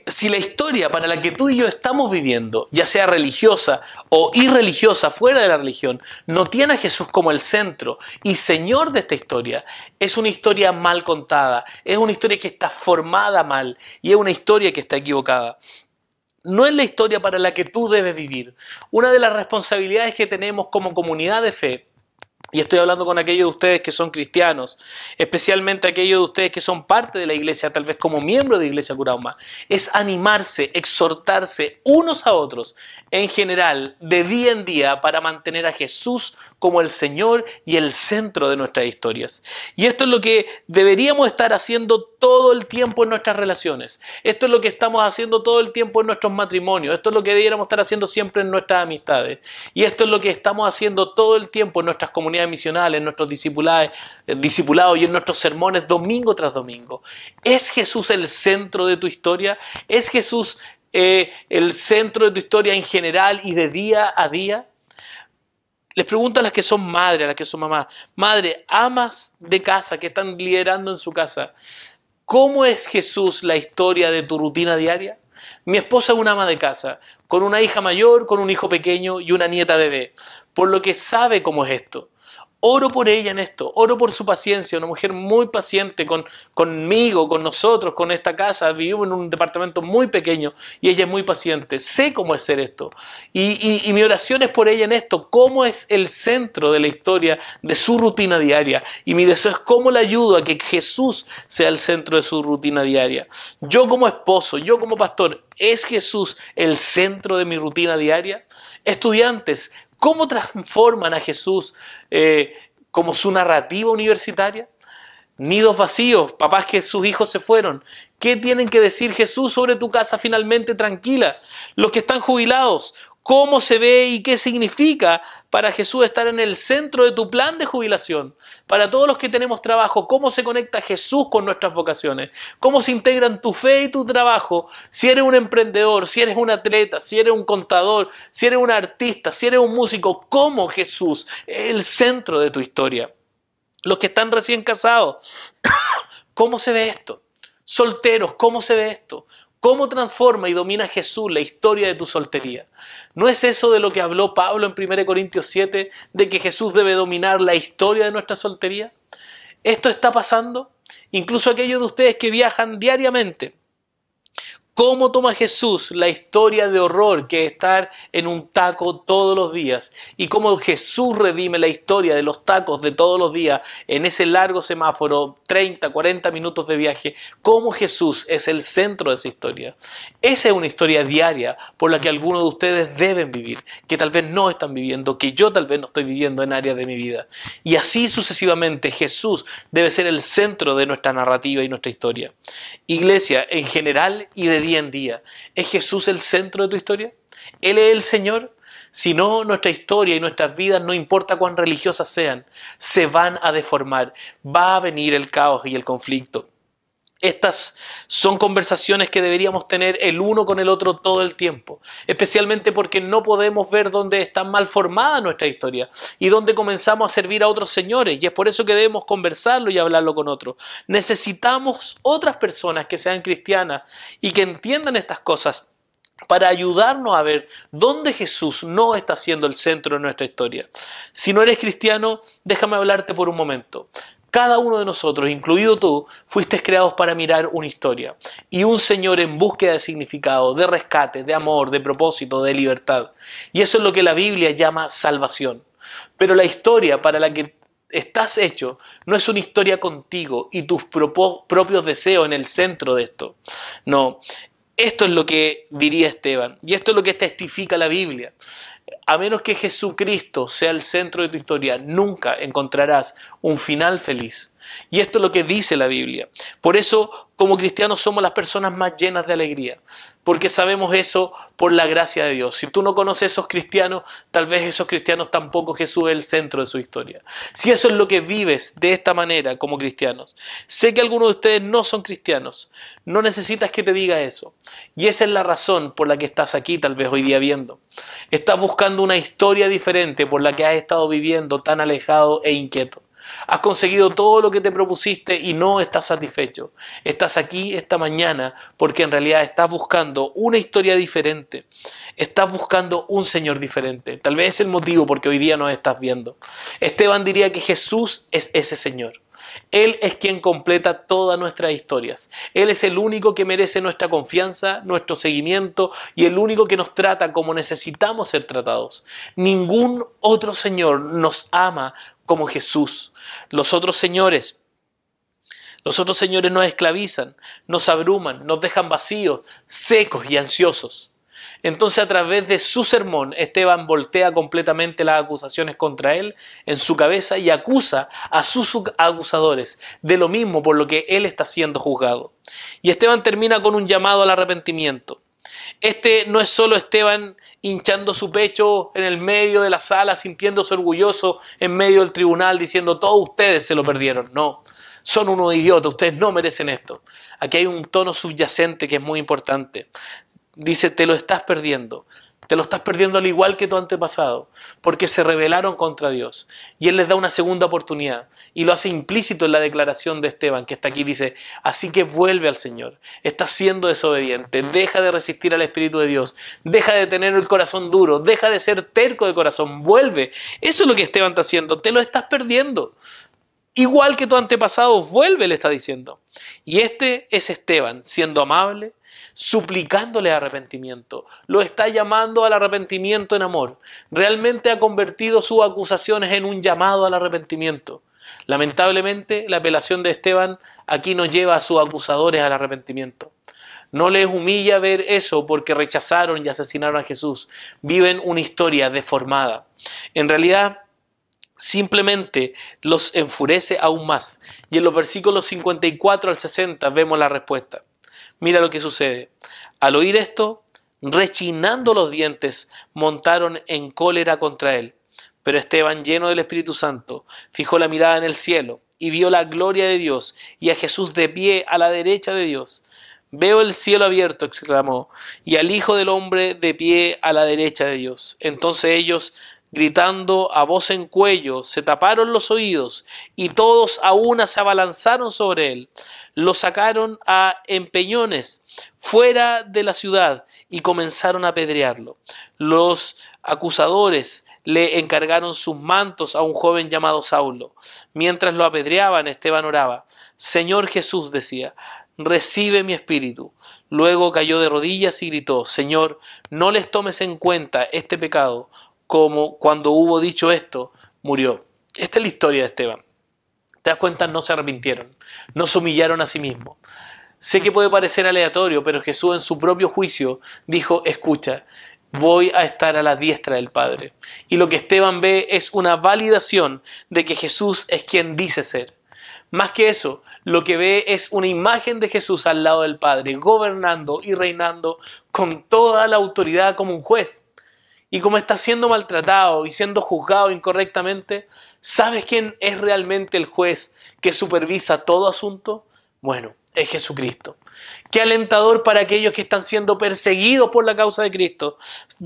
si la historia para la que tú y yo estamos viviendo, ya sea religiosa o irreligiosa, fuera de la religión, no tiene a Jesús como el centro y Señor de esta historia, es una historia mal contada. Es una historia que está formada mal y es una historia que está equivocada. No es la historia para la que tú debes vivir. Una de las responsabilidades que tenemos como comunidad de fe, y estoy hablando con aquellos de ustedes que son cristianos, especialmente aquellos de ustedes que son parte de la iglesia, tal vez como miembro de Iglesia Curauma, es animarse, exhortarse unos a otros, en general, de día en día, para mantener a Jesús como el Señor y el centro de nuestras historias. Y esto es lo que deberíamos estar haciendo todo el tiempo en nuestras relaciones. Esto es lo que estamos haciendo todo el tiempo en nuestros matrimonios. Esto es lo que deberíamos estar haciendo siempre en nuestras amistades. Y esto es lo que estamos haciendo todo el tiempo en nuestras comunidades misionales, en nuestros discipulados y en nuestros sermones domingo tras domingo. ¿Es Jesús el centro de tu historia? ¿Es Jesús el centro de tu historia en general y de día a día? Les pregunto a las que son madres, a las que son mamás. Madre, amas de casa que están liderando en su casa, ¿cómo es Jesús la historia de tu rutina diaria? Mi esposa es una ama de casa, con una hija mayor, con un hijo pequeño y una nieta bebé, por lo que sabe cómo es esto. Oro por ella en esto, oro por su paciencia, una mujer muy paciente conmigo, con nosotros, con esta casa. Vivimos en un departamento muy pequeño y ella es muy paciente. Sé cómo es ser esto. Y mi oración es por ella en esto, cómo es el centro de la historia de su rutina diaria. Y mi deseo es cómo le ayudo a que Jesús sea el centro de su rutina diaria. Yo como esposo, yo como pastor, ¿es Jesús el centro de mi rutina diaria? Estudiantes, ¿cómo transforman a Jesús como su narrativa universitaria? Nidos vacíos, papás que sus hijos se fueron. ¿Qué tienen que decir Jesús sobre tu casa finalmente tranquila? Los que están jubilados, ¿cómo se ve y qué significa para Jesús estar en el centro de tu plan de jubilación? Para todos los que tenemos trabajo, ¿cómo se conecta Jesús con nuestras vocaciones? ¿Cómo se integran tu fe y tu trabajo? Si eres un emprendedor, si eres un atleta, si eres un contador, si eres un artista, si eres un músico, ¿cómo Jesús es el centro de tu historia? Los que están recién casados, ¿cómo se ve esto? Solteros, ¿cómo se ve esto? ¿Cómo transforma y domina Jesús la historia de tu soltería? ¿No es eso de lo que habló Pablo en 1 Corintios 7, de que Jesús debe dominar la historia de nuestra soltería? ¿Esto está pasando? Incluso aquellos de ustedes que viajan diariamente. ¿Cómo toma Jesús la historia de horror que es estar en un taco todos los días? Y cómo Jesús redime la historia de los tacos de todos los días en ese largo semáforo, 30, 40 minutos de viaje. ¿Cómo Jesús es el centro de esa historia? Esa es una historia diaria por la que algunos de ustedes deben vivir, que tal vez no están viviendo, que yo tal vez no estoy viviendo en áreas de mi vida. Y así sucesivamente Jesús debe ser el centro de nuestra narrativa y nuestra historia. Iglesia, en general y de día en día, ¿es Jesús el centro de tu historia? ¿Él es el Señor? Si no, nuestra historia y nuestras vidas, no importa cuán religiosas sean, se van a deformar. Va a venir el caos y el conflicto. Estas son conversaciones que deberíamos tener el uno con el otro todo el tiempo, especialmente porque no podemos ver dónde está mal formada nuestra historia y dónde comenzamos a servir a otros señores, y es por eso que debemos conversarlo y hablarlo con otros. Necesitamos otras personas que sean cristianas y que entiendan estas cosas para ayudarnos a ver dónde Jesús no está siendo el centro de nuestra historia. Si no eres cristiano, déjame hablarte por un momento. Cada uno de nosotros, incluido tú, fuiste creados para mirar una historia y un Señor en búsqueda de significado, de rescate, de amor, de propósito, de libertad. Y eso es lo que la Biblia llama salvación. Pero la historia para la que estás hecho no es una historia contigo y tus propios deseos en el centro de esto. No, Esto es lo que diría Esteban, y esto es lo que testifica la Biblia. A menos que Jesucristo sea el centro de tu historia, nunca encontrarás un final feliz. Y esto es lo que dice la Biblia. Por eso, como cristianos, somos las personas más llenas de alegría, porque sabemos eso por la gracia de Dios. Si tú no conoces a esos cristianos, tal vez esos cristianos tampoco Jesús es el centro de su historia. Si eso es lo que vives de esta manera como cristianos, sé que algunos de ustedes no son cristianos, no necesitas que te diga eso. Y esa es la razón por la que estás aquí tal vez hoy día viendo. Estás buscando una historia diferente por la que has estado viviendo tan alejado e inquieto. Has conseguido todo lo que te propusiste y no estás satisfecho. Estás aquí esta mañana porque en realidad estás buscando una historia diferente. Estás buscando un Señor diferente. Tal vez es el motivo porque hoy día nos estás viendo. Esteban diría que Jesús es ese Señor. Él es quien completa todas nuestras historias. Él es el único que merece nuestra confianza, nuestro seguimiento y el único que nos trata como necesitamos ser tratados. Ningún otro Señor nos ama como Jesús. Los otros señores nos esclavizan, nos abruman, nos dejan vacíos, secos y ansiosos. Entonces, a través de su sermón, Esteban voltea completamente las acusaciones contra él en su cabeza y acusa a sus acusadores de lo mismo por lo que él está siendo juzgado. Y Esteban termina con un llamado al arrepentimiento. Este no es solo Esteban hinchando su pecho en el medio de la sala, sintiéndose orgulloso en medio del tribunal, diciendo todos ustedes se lo perdieron. No, son unos idiotas, ustedes no merecen esto. Aquí hay un tono subyacente que es muy importante. Dice, te lo estás perdiendo al igual que tu antepasado, porque se rebelaron contra Dios. Y Él les da una segunda oportunidad, y lo hace implícito en la declaración de Esteban, que está aquí, dice, así que vuelve al Señor, estás siendo desobediente, deja de resistir al Espíritu de Dios, deja de tener el corazón duro, deja de ser terco de corazón, vuelve. Eso es lo que Esteban está haciendo, te lo estás perdiendo. Igual que tu antepasado, vuelve, le está diciendo. Y este es Esteban, siendo amable, suplicándole arrepentimiento. Lo está llamando al arrepentimiento en amor. Realmente ha convertido sus acusaciones en un llamado al arrepentimiento. Lamentablemente, la apelación de Esteban aquí no lleva a sus acusadores al arrepentimiento. No les humilla ver eso porque rechazaron y asesinaron a Jesús. Viven una historia deformada. En realidad, simplemente los enfurece aún más. Y en los versículos 54 al 60 vemos la respuesta. Mira lo que sucede. Al oír esto, rechinando los dientes, montaron en cólera contra él. Pero Esteban, lleno del Espíritu Santo, fijó la mirada en el cielo y vio la gloria de Dios y a Jesús de pie a la derecha de Dios. Veo el cielo abierto, exclamó, y al Hijo del Hombre de pie a la derecha de Dios. Entonces ellos, gritando a voz en cuello, se taparon los oídos y todos a una se abalanzaron sobre él. Lo sacaron a empellones fuera de la ciudad y comenzaron a apedrearlo. Los acusadores le encargaron sus mantos a un joven llamado Saulo. Mientras lo apedreaban, Esteban oraba. Señor Jesús, decía, recibe mi espíritu. Luego cayó de rodillas y gritó, Señor, no les tomes en cuenta este pecado. Como cuando hubo dicho esto, murió. Esta es la historia de Esteban. ¿Te das cuenta? No se arrepintieron, no se humillaron a sí mismos. Sé que puede parecer aleatorio, pero Jesús en su propio juicio dijo, escucha, voy a estar a la diestra del Padre. Y lo que Esteban ve es una validación de que Jesús es quien dice ser. Más que eso, lo que ve es una imagen de Jesús al lado del Padre, gobernando y reinando con toda la autoridad como un juez. Y como está siendo maltratado y siendo juzgado incorrectamente, ¿sabes quién es realmente el juez que supervisa todo asunto? Bueno, es Jesucristo. Qué alentador para aquellos que están siendo perseguidos por la causa de Cristo,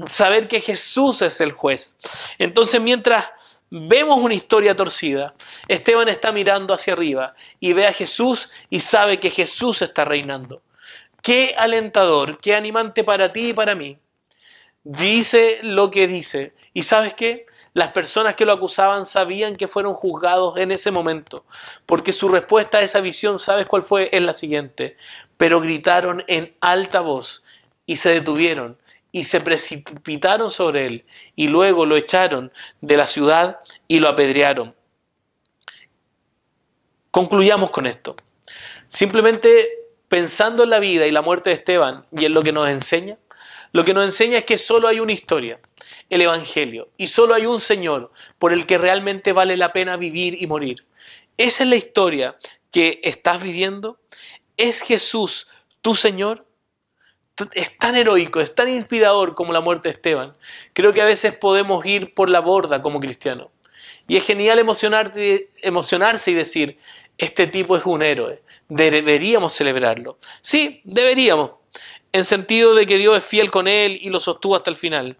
saber que Jesús es el juez. Entonces, mientras vemos una historia torcida, Esteban está mirando hacia arriba y ve a Jesús y sabe que Jesús está reinando. Qué alentador, qué animante para ti y para mí. Dice lo que dice. ¿Y sabes qué? Las personas que lo acusaban sabían que fueron juzgados en ese momento. Porque su respuesta a esa visión, ¿sabes cuál fue? Es la siguiente. Pero gritaron en alta voz y se detuvieron y se precipitaron sobre él. Y luego lo echaron de la ciudad y lo apedrearon. Concluyamos con esto. Simplemente pensando en la vida y la muerte de Esteban y en lo que nos enseña? Lo que nos enseña es que solo hay una historia, el Evangelio, y solo hay un Señor por el que realmente vale la pena vivir y morir. ¿Esa es la historia que estás viviendo? ¿Es Jesús tu Señor? Es tan heroico, es tan inspirador como la muerte de Esteban. Creo que a veces podemos ir por la borda como cristianos. Y es genial emocionarse y decir, este tipo es un héroe, deberíamos celebrarlo. Sí, deberíamos, en sentido de que Dios es fiel con él y lo sostuvo hasta el final.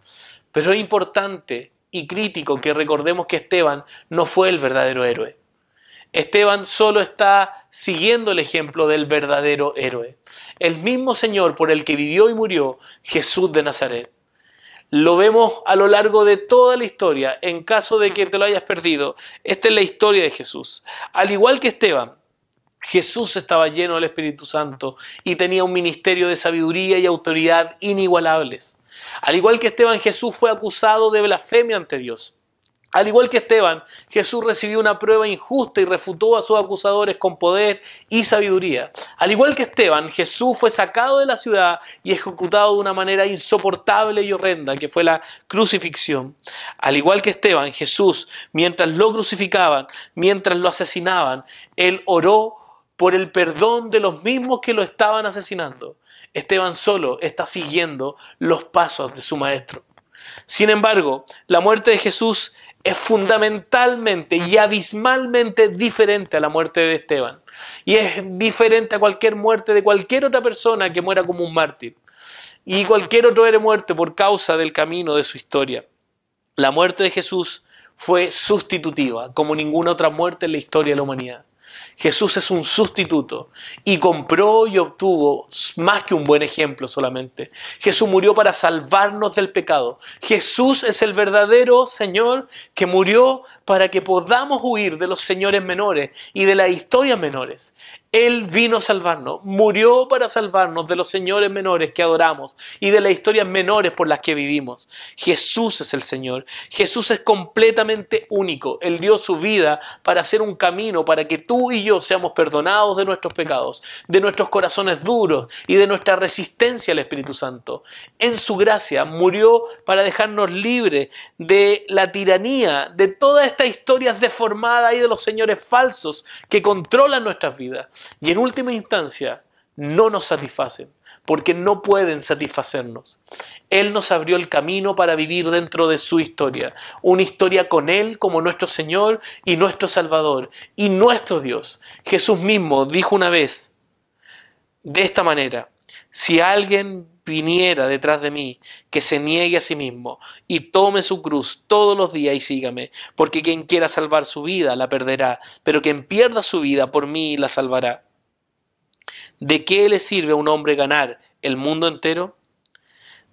Pero es importante y crítico que recordemos que Esteban no fue el verdadero héroe. Esteban solo está siguiendo el ejemplo del verdadero héroe. El mismo Señor por el que vivió y murió, Jesús de Nazaret. Lo vemos a lo largo de toda la historia. En caso de que te lo hayas perdido, esta es la historia de Jesús. Al igual que Esteban, Jesús estaba lleno del Espíritu Santo y tenía un ministerio de sabiduría y autoridad inigualables. Al igual que Esteban, Jesús fue acusado de blasfemia ante Dios. Al igual que Esteban, Jesús recibió una prueba injusta y refutó a sus acusadores con poder y sabiduría. Al igual que Esteban, Jesús fue sacado de la ciudad y ejecutado de una manera insoportable y horrenda, que fue la crucifixión. Al igual que Esteban, Jesús, mientras lo crucificaban, mientras lo asesinaban, él oró por el perdón de los mismos que lo estaban asesinando. Esteban solo está siguiendo los pasos de su maestro. Sin embargo, la muerte de Jesús es fundamentalmente y abismalmente diferente a la muerte de Esteban. Y es diferente a cualquier muerte de cualquier otra persona que muera como un mártir. Y cualquier otro era muerto por causa del camino de su historia. La muerte de Jesús fue sustitutiva, como ninguna otra muerte en la historia de la humanidad. Jesús es un sustituto y compró y obtuvo más que un buen ejemplo solamente. Jesús murió para salvarnos del pecado. Jesús es el verdadero Señor que murió para que podamos huir de los señores menores y de las historias menores. Él vino a salvarnos, murió para salvarnos de los señores menores que adoramos y de las historias menores por las que vivimos. Jesús es el Señor. Jesús es completamente único. Él dio su vida para hacer un camino para que tú y yo seamos perdonados de nuestros pecados, de nuestros corazones duros y de nuestra resistencia al Espíritu Santo. En su gracia murió para dejarnos libres de la tiranía, de todas estas historias deformadas y de los señores falsos que controlan nuestras vidas. Y en última instancia, no nos satisfacen, porque no pueden satisfacernos. Él nos abrió el camino para vivir dentro de su historia, una historia con Él como nuestro Señor y nuestro Salvador y nuestro Dios. Jesús mismo dijo una vez de esta manera: si alguien viniera detrás de mí, que se niegue a sí mismo y tome su cruz todos los días y sígame, porque quien quiera salvar su vida la perderá, pero quien pierda su vida por mí la salvará. ¿De qué le sirve a un hombre ganar el mundo entero?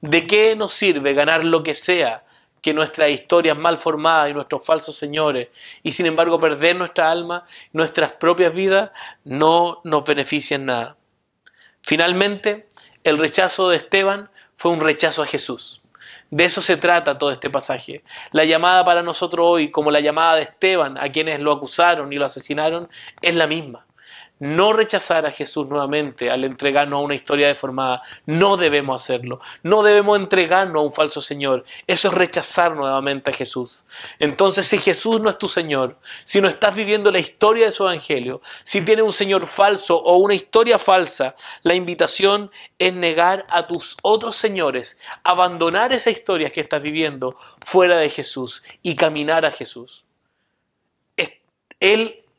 ¿De qué nos sirve ganar lo que sea que nuestras historias mal formadas y nuestros falsos señores, y sin embargo perder nuestra alma, nuestras propias vidas, no nos benefician nada? Finalmente, el rechazo de Esteban fue un rechazo a Jesús. De eso se trata todo este pasaje. La llamada para nosotros hoy, como la llamada de Esteban a quienes lo acusaron y lo asesinaron, es la misma. No rechazar a Jesús nuevamente al entregarnos a una historia deformada. No debemos hacerlo. No debemos entregarnos a un falso Señor. Eso es rechazar nuevamente a Jesús. Entonces, si Jesús no es tu Señor, si no estás viviendo la historia de su Evangelio, si tienes un Señor falso o una historia falsa, la invitación es negar a tus otros señores, abandonar esa historia que estás viviendo fuera de Jesús y caminar a Jesús.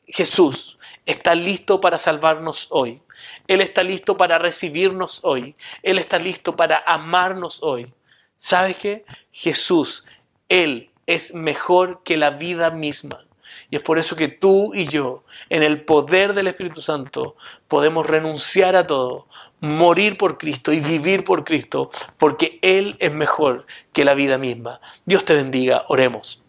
Jesús está listo para salvarnos hoy. Él está listo para recibirnos hoy. Él está listo para amarnos hoy. ¿Sabes qué? Jesús, Él es mejor que la vida misma. Y es por eso que tú y yo, en el poder del Espíritu Santo, podemos renunciar a todo, morir por Cristo y vivir por Cristo, porque Él es mejor que la vida misma. Dios te bendiga. Oremos.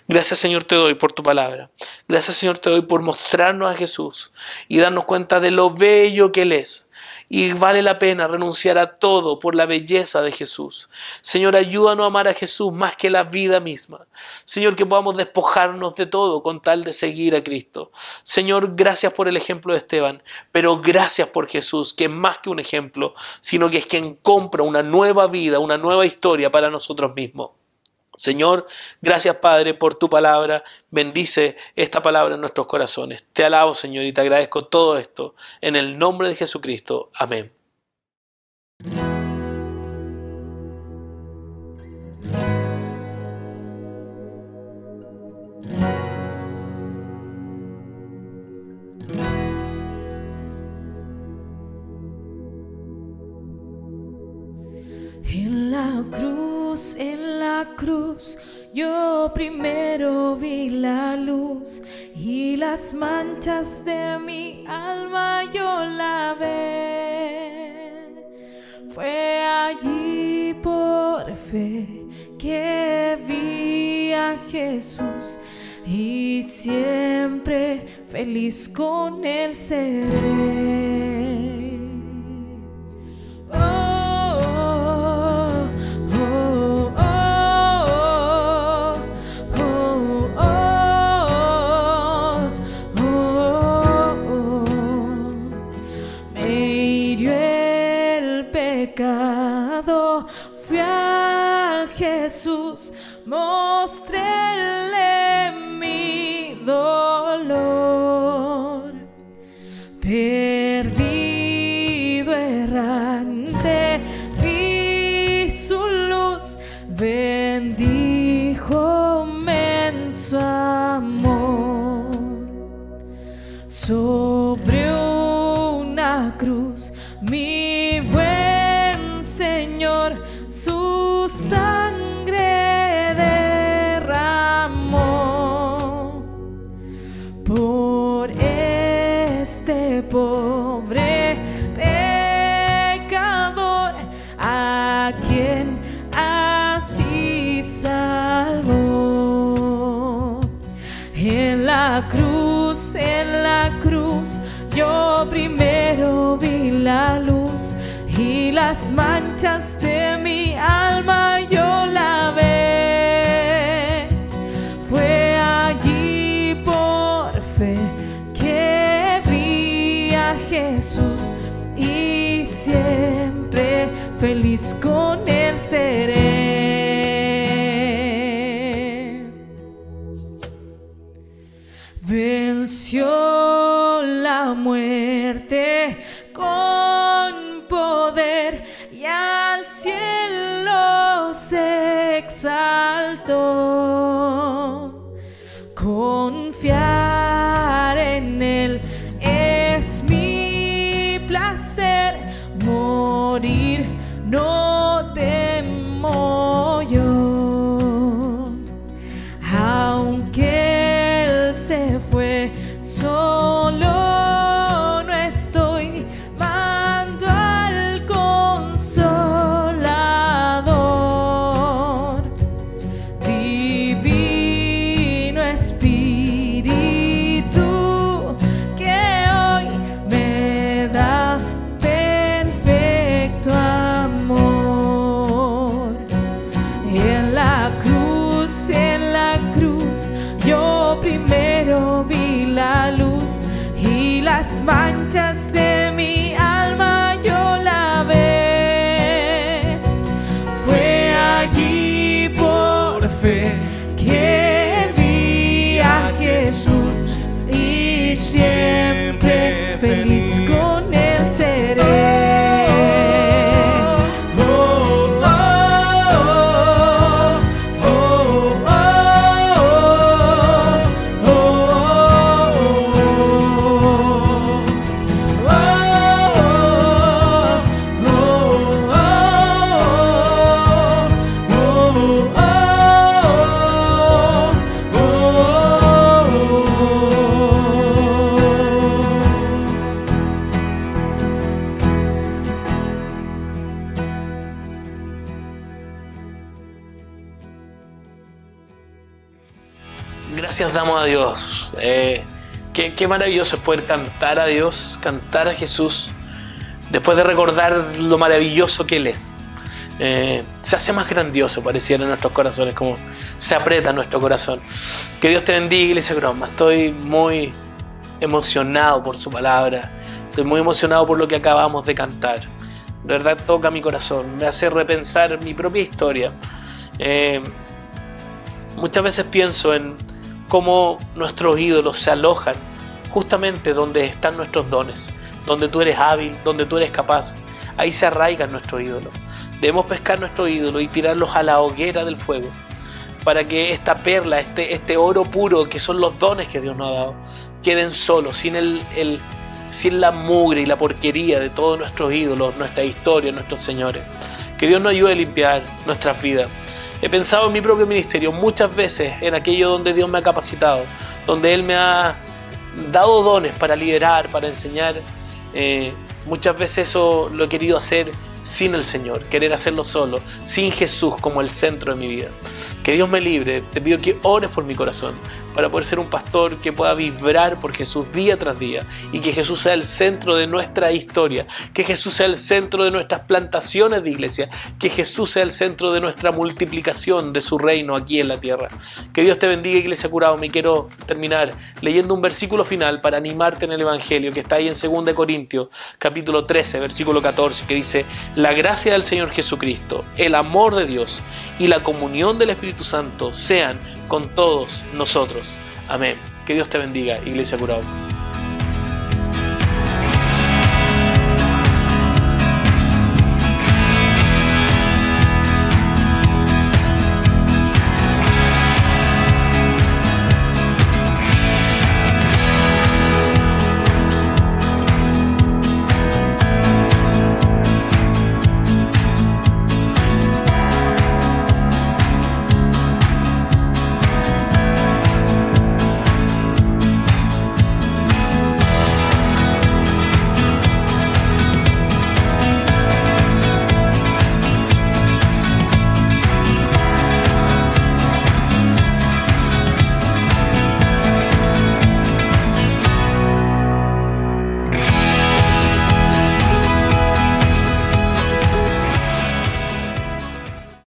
Gracias, Señor, te doy por tu palabra. Gracias, Señor, te doy por mostrarnos a Jesús y darnos cuenta de lo bello que Él es y vale la pena renunciar a todo por la belleza de Jesús. Señor, ayúdanos a amar a Jesús más que la vida misma. Señor, que podamos despojarnos de todo con tal de seguir a Cristo. Señor, gracias por el ejemplo de Esteban, pero gracias por Jesús, que es más que un ejemplo, sino que es quien compra una nueva vida, una nueva historia para nosotros mismos. Señor, gracias Padre por tu palabra, bendice esta palabra en nuestros corazones. Te alabo, Señor, y te agradezco todo esto en el nombre de Jesucristo. Amén. En la cruz, yo primero vi la luz y las manchas de mi alma yo lavé. Fue allí por fe que vi a Jesús y siempre feliz con él seré. Fui a Jesús, mostréle mi dolor. Perdido, errante, vi su luz, bendíjome en su amor. Sobre una cruz, mi buen Señor, su sangre derramó por este pobre pecador, a quien así salvó. En la cruz, yo primero vi la luz y las manchas de mi alma yo lavé. Fue allí por fe que vi a Jesús y siempre feliz con él seré. Venció la muerte con poder y al cielo se exaltó. Confiar en él es mi placer, morir no temo yo. Aunque él se fue, solo no estoy, mando al Consolador, divino Espíritu que hoy me da perfecto amor. En la cruz, yo primero vi la luz y las manchas de mi alma yo lavé. Fue allí por fe que vi a Jesús y siempre feliz con él seré. Gracias damos a Dios. Qué maravilloso es poder cantar a Dios, cantar a Jesús, después de recordar lo maravilloso que Él es, se hace más grandioso, pareciera, en nuestros corazones, como se aprieta nuestro corazón. Que Dios te bendiga, Iglesia Crosma. Estoy muy emocionado por su palabra, estoy muy emocionado por lo que acabamos de cantar. De verdad toca mi corazón, me hace repensar mi propia historia. Muchas veces pienso en cómo nuestros ídolos se alojan justamente donde están nuestros dones, donde tú eres hábil, donde tú eres capaz. Ahí se arraigan nuestros ídolos. Debemos pescar nuestros ídolos y tirarlos a la hoguera del fuego, para que esta perla, este oro puro, que son los dones que Dios nos ha dado, queden solos, sin la mugre y la porquería de todos nuestros ídolos, nuestra historia, nuestros señores. Que Dios nos ayude a limpiar nuestras vidas. He pensado en mi propio ministerio muchas veces, en aquello donde Dios me ha capacitado, donde Él me ha dado dones para liderar, para enseñar. Muchas veces eso lo he querido hacer sin el Señor, querer hacerlo solo, sin Jesús como el centro de mi vida. Que Dios me libre. Te pido que ores por mi corazón para poder ser un pastor que pueda vibrar por Jesús día tras día, y que Jesús sea el centro de nuestra historia, que Jesús sea el centro de nuestras plantaciones de iglesia, que Jesús sea el centro de nuestra multiplicación de su reino aquí en la tierra. Que Dios te bendiga, Iglesia Curado. Me quiero terminar leyendo un versículo final para animarte en el Evangelio, que está ahí en 2 Corintios capítulo 13 versículo 14, que dice: la gracia del Señor Jesucristo, el amor de Dios y la comunión del Espíritu Santo sean con todos nosotros. Amén. Que Dios te bendiga, Iglesia Curado.